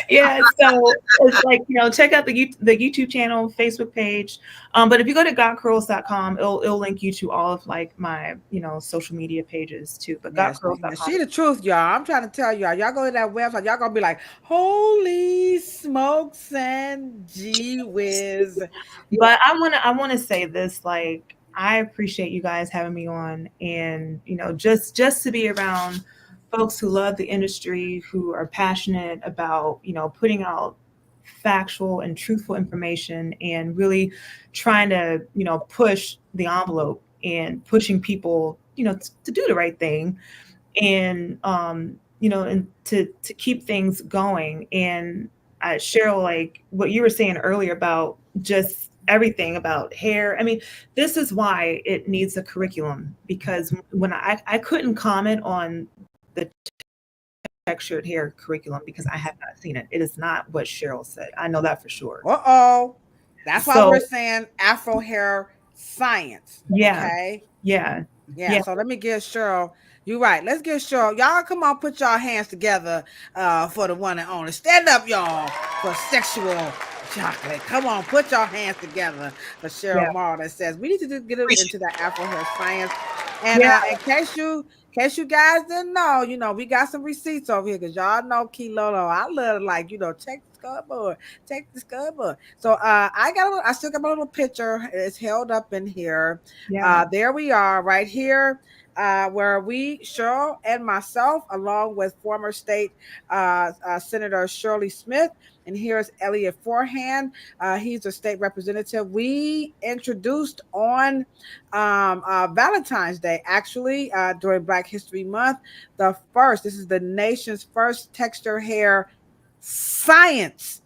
Yeah, so it's like, check out the YouTube channel, Facebook page. But if you go to gotcurls.com, it'll link you to all of like my, social media pages too. But gotcurls.com. She the truth, y'all. I'm trying to tell y'all. Y'all go to that website, y'all gonna be like, holy smokes and gee whiz. But I wanna say this, like, I appreciate you guys having me on, and just to be around folks who love the industry, who are passionate about, putting out factual and truthful information, and really trying to, push the envelope and pushing people, to do the right thing, and, and to keep things going. And Cheryl, like what you were saying earlier about just everything about hair. I mean, this is why it needs a curriculum, because when I couldn't comment on the textured hair curriculum, because I have not seen it. It is not what Cheryl said. I know that for sure. That's why we're saying Afro hair science. Yeah. Okay. Yeah. So let me give Cheryl. You're right. Let's get Cheryl. Y'all come on, put y'all hands together for the one and only. Stand up, y'all, for sexual chocolate. Come on, put your hands together for Cheryl Morrow, that says we need to get into that Afro hair science. And in case you guys didn't know, we got some receipts over here because y'all know Key Lolo. I love check the scoreboard, check the scoreboard. So I still got my little picture. It's held up in here. Yeah. There we are, right here. Where Cheryl and myself, along with former state Senator Shirley Smith, and here's Elliot Forehand. He's a state representative. We introduced on Valentine's Day, actually, during Black History Month, this is the nation's first texture hair science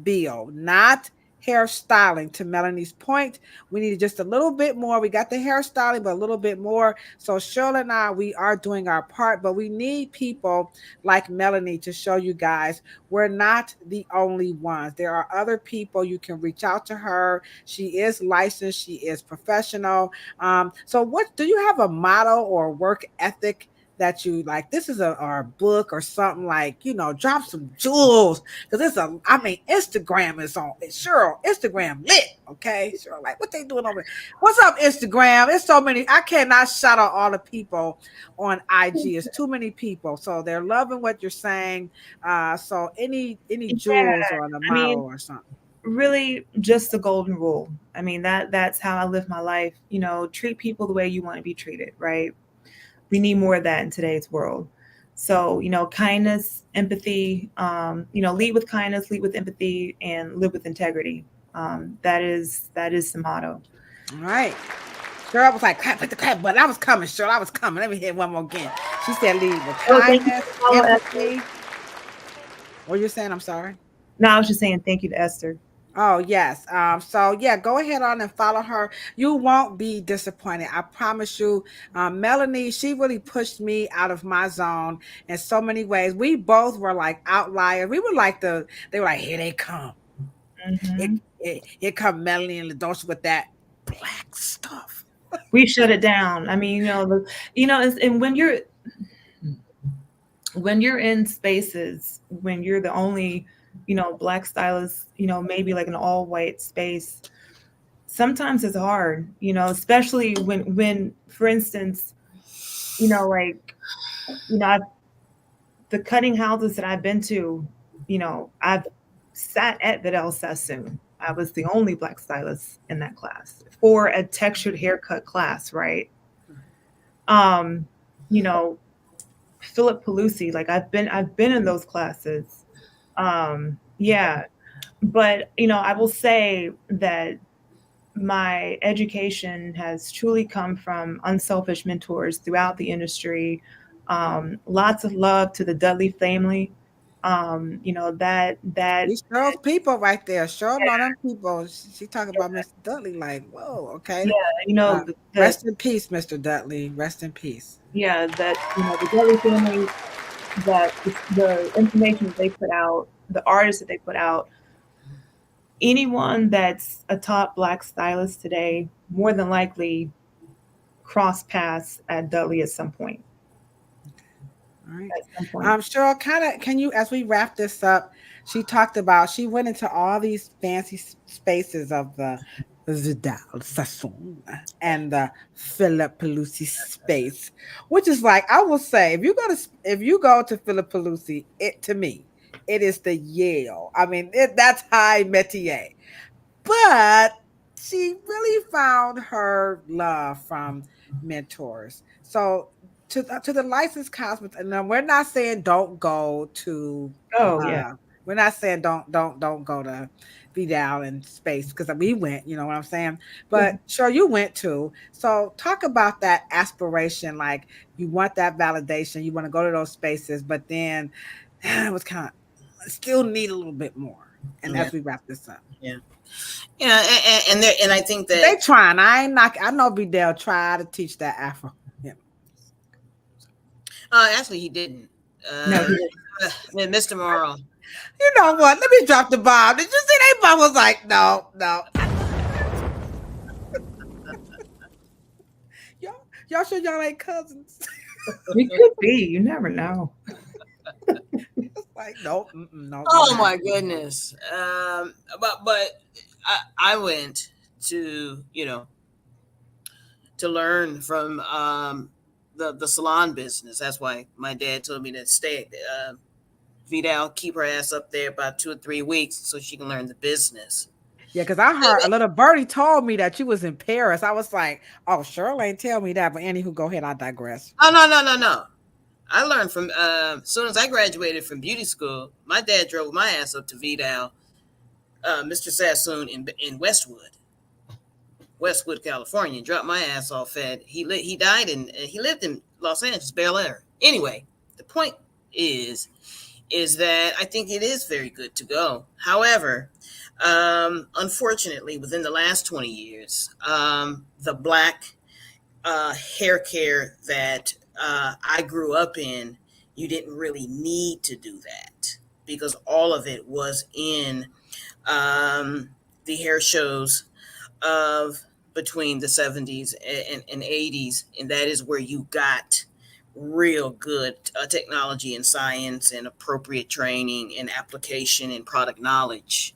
bill, not hairstyling. To Melanie's point, we needed just a little bit more. We got the hairstyling, but a little bit more. So Shirley and I, we are doing our part, but we need people like Melanie to show you guys we're not the only ones. There are other people. You can reach out to her. She is licensed. She is professional. So what do you have a motto or work ethic that you like? This is a book or something, like, drop some jewels, because Instagram is on. Cheryl, Instagram lit. Okay, Cheryl, like, what they doing over there? What's up, Instagram? It's so many. I cannot shout out all the people on IG. It's too many people, so they're loving what you're saying. So any jewels or a motto or something? Really, just the golden rule. That's how I live my life. Treat people the way you want to be treated, right? We need more of that in today's world. So, kindness, empathy, lead with kindness, lead with empathy, and live with integrity. That is the motto. All right. Cheryl was like, put the clap button. I was coming, Cheryl. I was coming. Let me hit one more again. She said, lead with kindness, empathy. What are you saying? I'm sorry. No, I was just saying thank you to Esther. Oh, yes. So yeah, go ahead on and follow her. You won't be disappointed. I promise you. Melanie, she really pushed me out of my zone in so many ways. We both were like outliers. We were like they were like, here they come. Mm-hmm. Here come Melanie and Ladosha with that black stuff. We shut it down. And when you're in spaces, when you're the only Black stylist, maybe like an all white space, sometimes it's hard, especially when, for instance, the cutting houses that I've been to, I've sat at Vidal Sassoon. I was the only Black stylist in that class for a textured haircut class, right? Philip Pelusi, like I've been in those classes. Yeah, but I will say that my education has truly come from unselfish mentors throughout the industry. Lots of love to the Dudley family. That these Cheryl's people right there. Cheryl, know them people. She talking about Mr. Dudley, like, whoa, okay. Yeah, rest in peace, Mr. Dudley. Rest in peace. Yeah, that the Dudley family, that the information that they put out, the artists that they put out, anyone that's a top Black stylist today, more than likely cross paths at Dudley at some point. All right. Cheryl, can you, as we wrap this up, she went into all these fancy spaces of the Vidal Sassoon and the Philip Pelusi space, which is like, I will say, if you go to Philip Pelusi, to me, it is the Yale. That's high métier. But she really found her love from mentors. So to the licensed cosmetist, and we're not saying don't go to. We're not saying don't go to Vidal in space, because we went. You know what I'm saying? But sure, you went too. So talk about that aspiration. Like, you want that validation. You want to go to those spaces, but then it was kind of still need a little bit more. And as we wrap this up, and I think that they trying. I know Vidal tried to teach that Afro. Actually, he didn't. No, he didn't. Mr. Morrow. You know what? Let me drop the bomb. Did you see they bomb was like, no. y'all sure y'all ain't cousins? We could be. You never know. It's like, no. Oh my goodness. But I went to, to learn from the salon business. That's why my dad told me to stay. Vidal, keep her ass up there about 2 or 3 weeks so she can learn the business. Yeah, because I heard a little birdie told me that you was in Paris. I was like, oh, Cheryl ain't tell me that. But anywho, go ahead. I digress. Oh, no. I learned from as soon as I graduated from beauty school. My dad drove my ass up to Vidal, Mr. Sassoon in Westwood, California, and dropped my ass off at. He died in he lived in Los Angeles, Bel Air. Anyway, the point is that I think it is very good to go. However, unfortunately, within the last 20 years, the black hair care that I grew up in, you didn't really need to do that because all of it was in the hair shows of between the 70s and 80s, and that is where you got real good technology and science and appropriate training and application and product knowledge.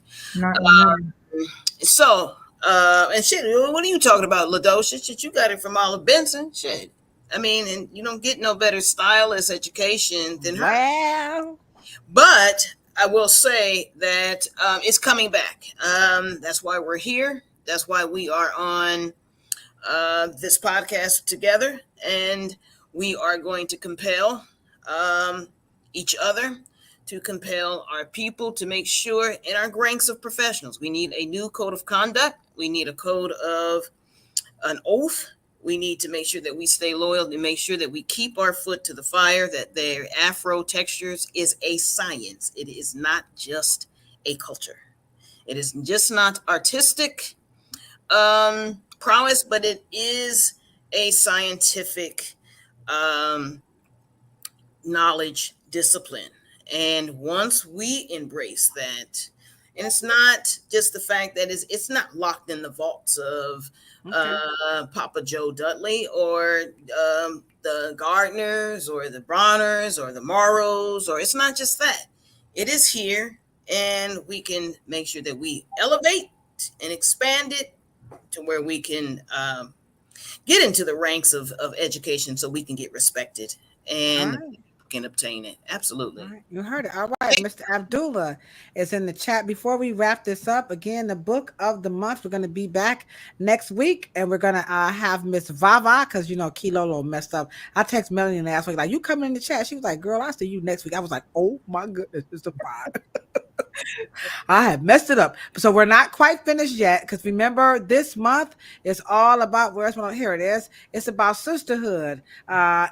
So, and shit, what are you talking about, Ladosha? Shit, you got it from Olive Benson. Shit. I mean, and you don't get no better stylist education than her. Wow. But I will say that it's coming back. That's why we're here. That's why we are on this podcast together. And we are going to compel each other, to compel our people to make sure in our ranks of professionals. We need a new code of conduct. We need a code of an oath. We need to make sure that we stay loyal and make sure that we keep our foot to the fire, that their afro textures is a science. It is not just a culture. It is just not artistic prowess, but it is a scientific knowledge discipline. And once we embrace that, and it's not just the fact that it's not locked in the vaults of Papa Joe Dudley or the Gardners or the Bronners or the Morrows, or it's not just that. It is here, and we can make sure that we elevate and expand it to where we can get into the ranks of education so we can get respected and can obtain it. Absolutely. Right. You heard it. All right. Mr. Abdullah is in the chat. Before we wrap this up, again, the book of the month, we're going to be back next week, and we're going to have Miss Vava, because, you know, Kilolo messed up. I text Melanie last week, like, you coming in the chat? She was like, girl, I'll see you next week. I was like, oh, my goodness, Mr. Vava. I have messed it up. So we're not quite finished yet, because remember, this month is all about, here it is. It's about sisterhood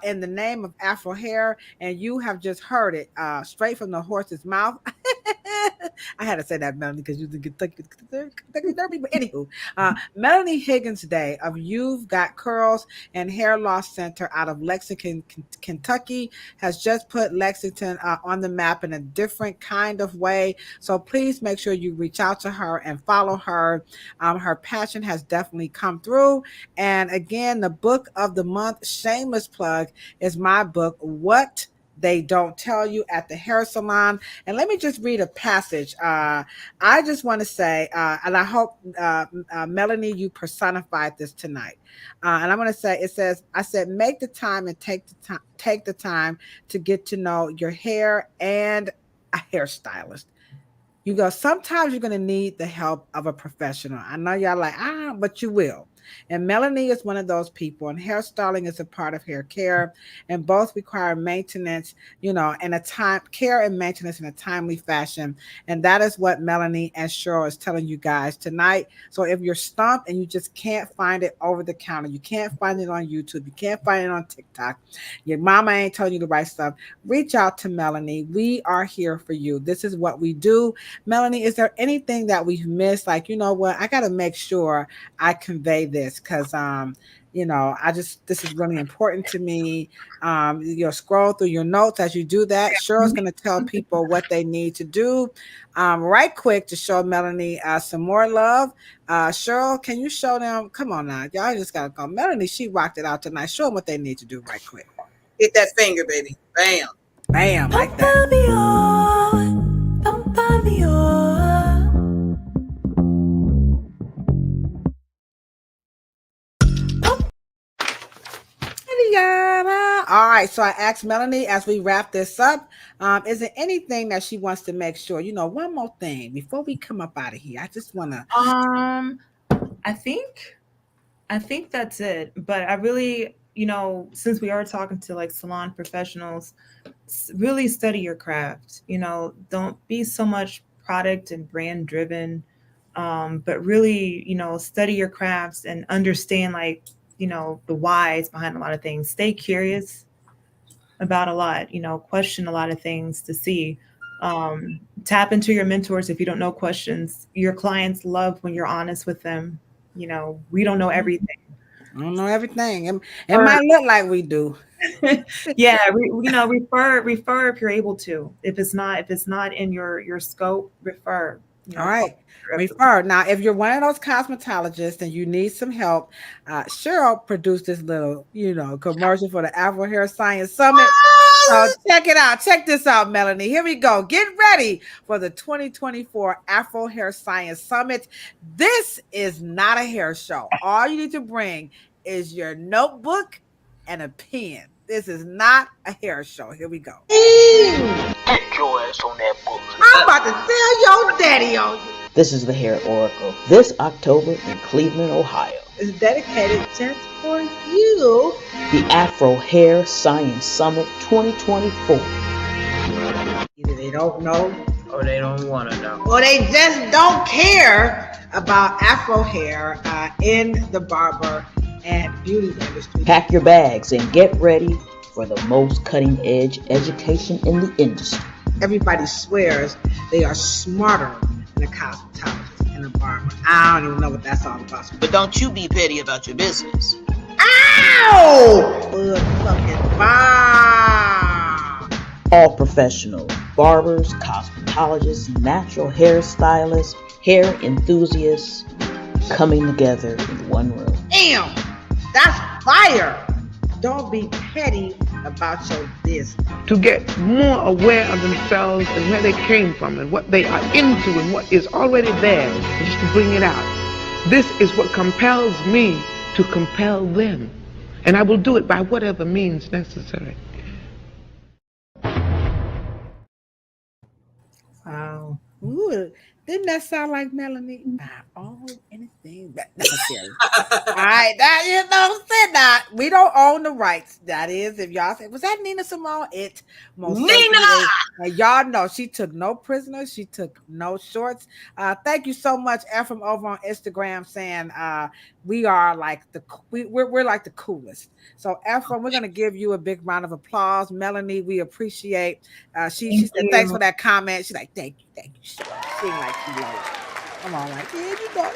in the name of Afro hair, and you have just heard it straight from the horse's mouth. I had to say that, Melanie, because you didn't get Derby. But anywho, Melanie Higgins-Day of You've Got Curls and Hair Loss Center out of Lexington, Kentucky, has just put Lexington on the map in a different kind of way. So please make sure you reach out to her and follow her. Her passion has definitely come through. And again, the book of the month, shameless plug, is my book, What They Don't Tell You at the Hair Salon. And let me just read a passage. I just want to say, and I hope, Melanie, you personified this tonight. And I'm going to say, it says, I said, make the time and take the time to get to know your hair and a hairstylist. You go, sometimes you're going to need the help of a professional. I know y'all like, but you will. And Melanie is one of those people, and hairstyling is a part of hair care, and both require maintenance, care and maintenance in a timely fashion. And that is what Melanie and Cheryl is telling you guys tonight. So if you're stumped and you just can't find it over the counter, you can't find it on YouTube, you can't find it on TikTok, your mama ain't telling you the right stuff, reach out to Melanie. We are here for you. This is what we do. Melanie, is there anything that we've missed? Like, you know what, I got to make sure I convey this because this is really important to me. You'll scroll through your notes as you do that. Cheryl's going to tell people what they need to do right quick to show Melanie some more love. Cheryl, can you show them? Come on now, y'all just gotta go. Melanie, she rocked it out tonight. Show them what they need to do right quick. Hit that finger, baby. Bam, like that. Rihanna. All right, so I asked Melanie as we wrap this up, is there anything that she wants to make sure, one more thing before we come up out of here? I just want to. I think that's it. But I really, since we are talking to like salon professionals, really study your craft. Don't be so much product and brand driven, but really, study your crafts and understand the whys behind a lot of things. Stay curious about a lot, question a lot of things to see. Tap into your mentors if you don't know questions. Your clients love when you're honest with them. We don't know everything. I don't know everything. It might look like we do. Yeah, refer if you're able to. If it's not in your scope, refer. All right. Refer. Now, if you're one of those cosmetologists and you need some help, Cheryl produced this little, commercial for the Afro Hair Science Summit. So check it out. Check this out, Melanie. Here we go. Get ready for the 2024 Afro Hair Science Summit. This is not a hair show. All you need to bring is your notebook and a pen. This is not a hair show. Here we go. Get your ass on that book. I'm about to tell your daddy on you. This is the Hair Oracle. This October in Cleveland, Ohio. It's dedicated just for you. The Afro Hair Science Summit 2024. Either they don't know Or they don't want to know. or they just don't care about Afro hair in the barber and beauty industry. Pack your bags and get ready for the most cutting edge education in the industry. Everybody swears they are smarter than a cosmetologist and a barber. I don't even know what that's all about. But don't you be petty about your business. Ow! Good fucking bomb. All professionals, barbers, cosmetologists, natural hairstylists, hair enthusiasts coming together in one room. Damn, that's fire. Don't be petty about your business. To get more aware of themselves and where they came from and what they are into and what is already there, and just to bring it out. This is what compels me to compel them. And I will do it by whatever means necessary. Wow. Ooh, didn't that sound like Melanie? All anything that necessary. All right, that said that we don't own the rights. That is, if y'all say, was that Nina Simone? It most Nina! And y'all know she took no prisoners, she took no shorts. Thank you so much, Ephraim over on Instagram saying we are like we're like the coolest. So Ephraim, we're gonna give you a big round of applause. Melanie, we appreciate. She said thanks for that comment. She's like, thank you. She like she loves it. Come on, like, yeah, you know.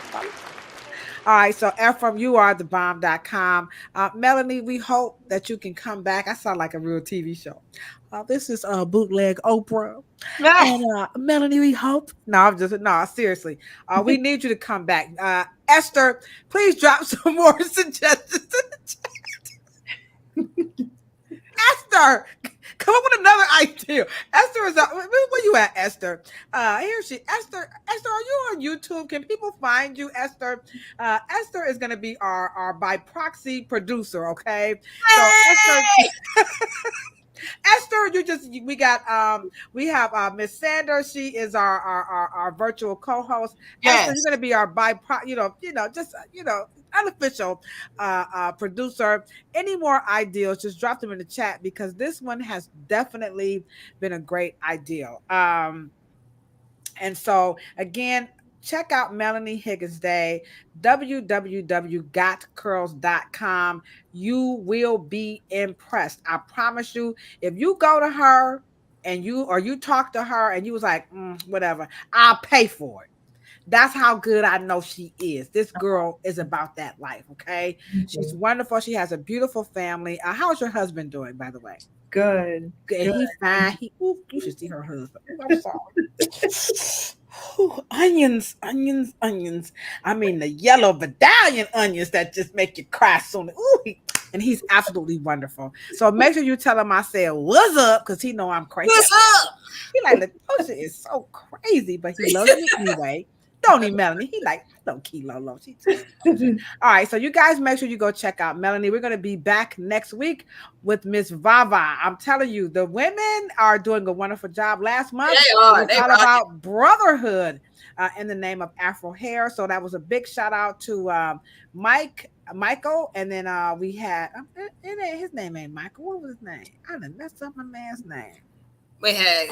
All right, so Ephraim, you are thebomb.com. Melanie, we hope that you can come back. I sound like a real TV show. This is bootleg Oprah. And Melanie, we hope. No, seriously. We need you to come back. Esther, please drop some more suggestions in the chat. Esther, come up with another idea. Esther is where you at, Esther? Here she. Esther, are you on YouTube? Can people find you, Esther? Esther is going to be our by proxy producer. Okay, so Esther. Esther, we have Miss Sanders. She is our virtual co-host. Yes. Esther, you're going to be our unofficial producer. Any more ideas, just drop them in the chat because this one has definitely been a great idea. And so again, check out Melanie Higgins-Day, www.gotcurls.com. You will be impressed. I promise you, if you go to her and you talk to her and you was like, whatever, I'll pay for it. That's how good I know she is. This girl is about that life, okay? Mm-hmm. She's wonderful. She has a beautiful family. How's your husband doing, by the way? Good. He's fine. You should see her husband. I'm sorry. Onions. I mean, the yellow medallion onions that just make you cry soon. And he's absolutely wonderful. So make sure you tell him I said, what's up? Because he know I'm crazy. What's up? He like, Ladosha is so crazy, but he loves me anyway. Don't he, Melanie? He like, no, Key Lolo. All right, so you guys make sure you go check out Melanie. We're going to be back next week with Miss Vava. I'm telling you, the women are doing a wonderful job. Last month, we talked about brotherhood in the name of Afro Hair. So that was a big shout out to Michael. And then we had, his name ain't Michael. What was his name? I done messed up my man's name. We had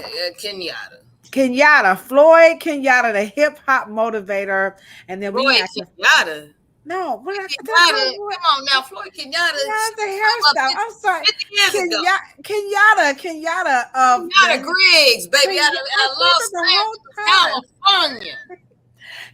Kenyatta, Floyd Kenyatta, the hip hop motivator, and then we had Kenyatta. No, what Kenyatta, come on now, Floyd Kenyatta. The hairstyle. I'm sorry, Kenyatta of Griggs, baby. I love California.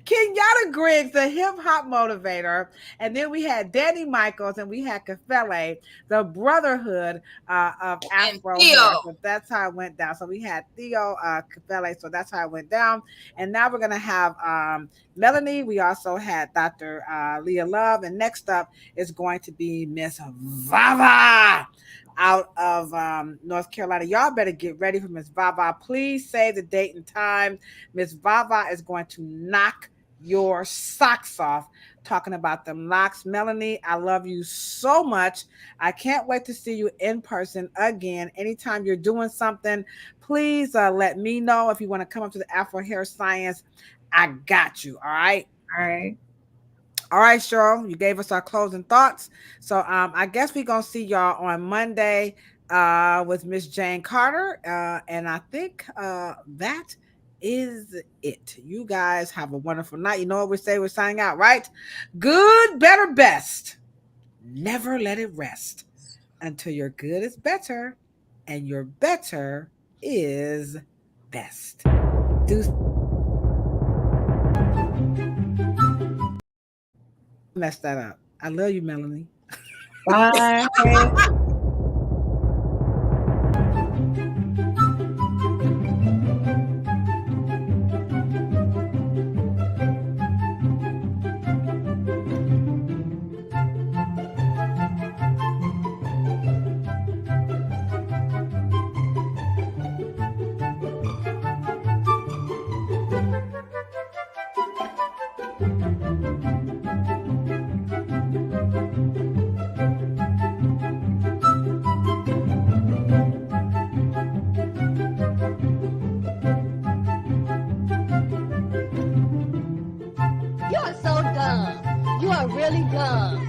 Kenyatta Griggs, the hip hop motivator, and then we had Danny Michaels, and we had Kafele, the brotherhood of Afro. So that's how it went down. So we had Theo, Kafele, so that's how it went down. And now we're gonna have Melanie. We also had Dr. Leah Love, and next up is going to be Miss Vava out of North Carolina. Y'all better get ready for Miss Vava. Please save the date and time. Miss Vava is going to knock your socks off talking about them locks. Melanie, I love you so much. I can't wait to see you in person again. Anytime you're doing something, please let me know. If you want to come up to the Afro Hair Science, I got you. All right. All right, Cheryl, you gave us our closing thoughts. So I guess we're going to see y'all on Monday with Miss Jane Carter. And I think that is it. You guys have a wonderful night. You know what we say? We're signing out, right? Good, better, best. Never let it rest until your good is better and your better is best. Messed that up. I love you, Melanie. Bye. You are so dumb. You are really dumb.